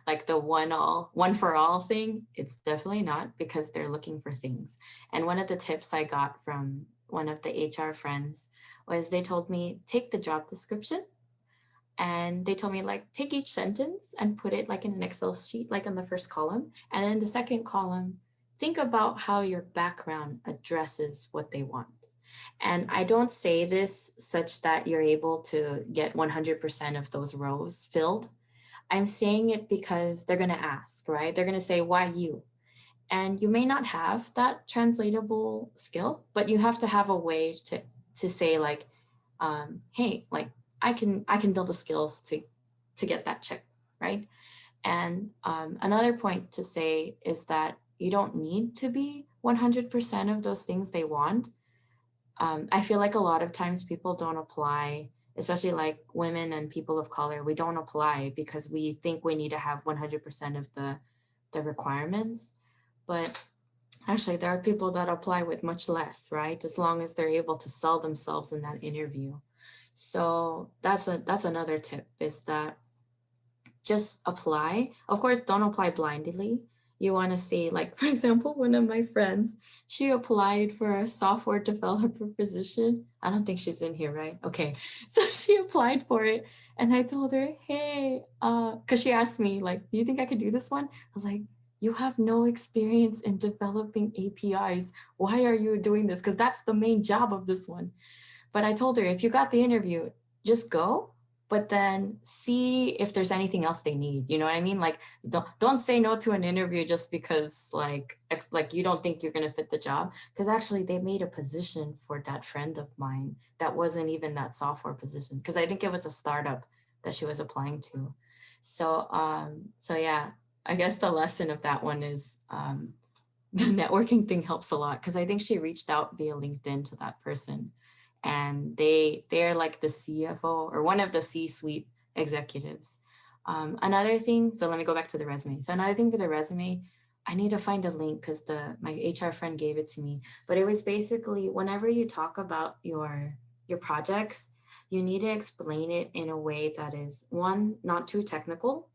like the one for all thing, it's definitely not, because they're looking for things. And one of the tips I got from one of the HR friends was they told me, take the job description, and they told me like, take each sentence and put it like in an Excel sheet, like on the first column. And then the second column, think about how your background addresses what they want. And I don't say this such that you're able to get 100% of those rows filled. I'm saying it because they're going to ask, right? They're going to say, why you? And you may not have that translatable skill, but you have to have a way to say like, hey, like I can build the skills to get that check, right? And another point to say is that you don't need to be 100% of those things they want. I feel like a lot of times people don't apply, especially like women and people of color, we don't apply because we think we need to have 100% of the requirements. But actually there are people that apply with much less, right? As long as they're able to sell themselves in that interview. So that's another tip, is that just apply. Of course, don't apply blindly. You want to see, like, for example, one of my friends, she applied for a software developer position. I don't think she's in here, right? Okay. So she applied for it, and I told her, hey, because she asked me, like, do you think I could do this one? I was like, you have no experience in developing APIs. Why are you doing this? Because that's the main job of this one. But I told her, if you got the interview, just go, but then see if there's anything else they need. You know what I mean? Like, don't say no to an interview just because like you don't think you're gonna fit the job. Because actually they made a position for that friend of mine that wasn't even that software position. Because I think it was a startup that she was applying to. So yeah, I guess the lesson of that one is the networking thing helps a lot, because I think she reached out via LinkedIn to that person, and they're like the CFO or one of the C-suite executives. Another thing, so let me go back to the resume. So another thing for the resume, I need to find a link because my HR friend gave it to me. But it was basically whenever you talk about your projects, you need to explain it in a way that is, one, not too technical,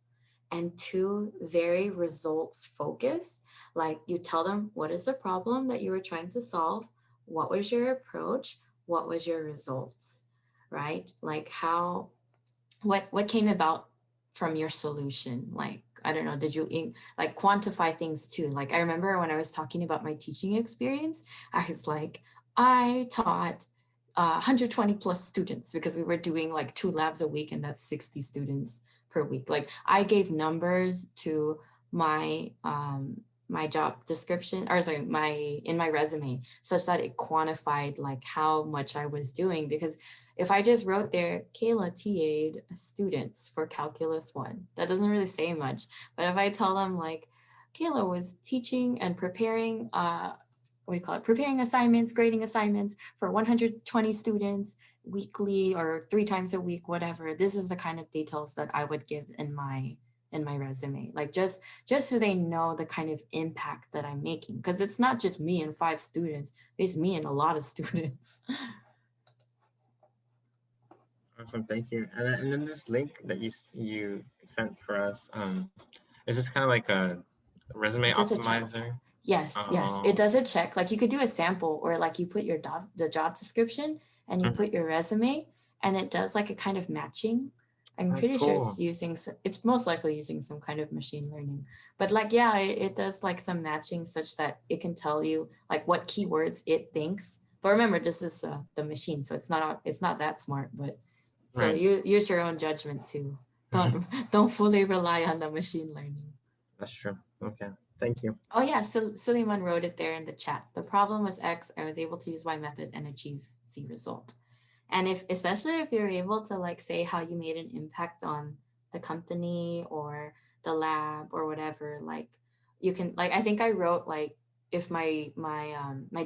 and two, very results focused. Like you tell them what is the problem that you were trying to solve, what was your approach, what was your results, right? Like what came about from your solution? Like, I don't know, did you like quantify things too? Like I remember when I was talking about my teaching experience, I was like, I taught 120 plus students because we were doing like 2 labs a week, and that's 60 students per week. Like I gave numbers to my my job description, or sorry, in my resume, such that it quantified like how much I was doing. Because if I just wrote there, Kayla TA'd students for Calculus 1, that doesn't really say much. But if I tell them like, Kayla was teaching and preparing, preparing assignments, grading assignments for 120 students weekly or 3 times a week, whatever, this is the kind of details that I would give in my resume. Like just so they know the kind of impact that I'm making. Because it's not just me and 5 students, it's me and a lot of students. Awesome, thank you. And then this link that you sent for us, is this kind of like a resume optimizer? Yes, yes, it does a check. Like you could do a sample, or like you put the job description and you put your resume, and it does like a kind of matching. I'm pretty sure it's most likely using some kind of machine learning. But like, yeah, it does like some matching such that it can tell you like what keywords it thinks. But remember, this is the machine, so it's not that smart. But so you use your own judgment too. Don't fully rely on the machine learning. That's true. Okay, thank you. Oh yeah, so Suleiman wrote it there in the chat. The problem was X. I was able to use Y method and achieve C result. And especially if you're able to like say how you made an impact on the company or the lab or whatever, like you can, like, I think I wrote like if my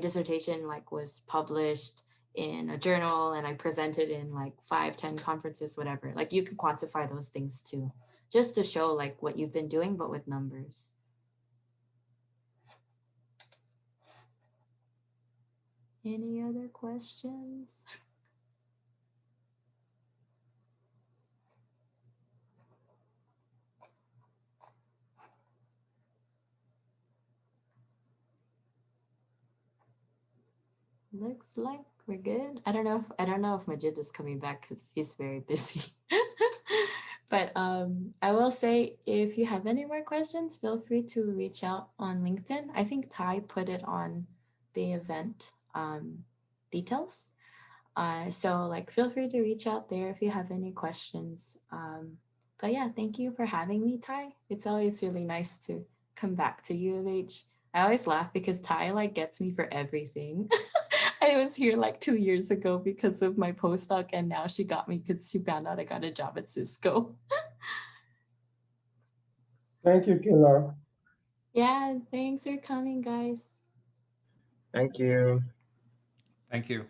dissertation like was published in a journal and I presented in like 5-10 conferences, whatever, like you can quantify those things too, just to show like what you've been doing, but with numbers. Any other questions? Looks like we're good. I don't know if Majid is coming back because he's very busy. But I will say, if you have any more questions, feel free to reach out on LinkedIn. I think Ty put it on the event details. So like, feel free to reach out there if you have any questions. But yeah, thank you for having me, Ty. It's always really nice to come back to U of H. I always laugh because Ty like gets me for everything. I was here like 2 years ago because of my postdoc, and now she got me because she found out I got a job at Cisco. Thank you, Kayla. Yeah, thanks for coming, guys. Thank you. Thank you.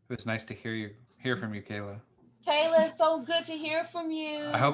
It was nice to hear from you, Kayla. Kayla, it's so good to hear from you. I hope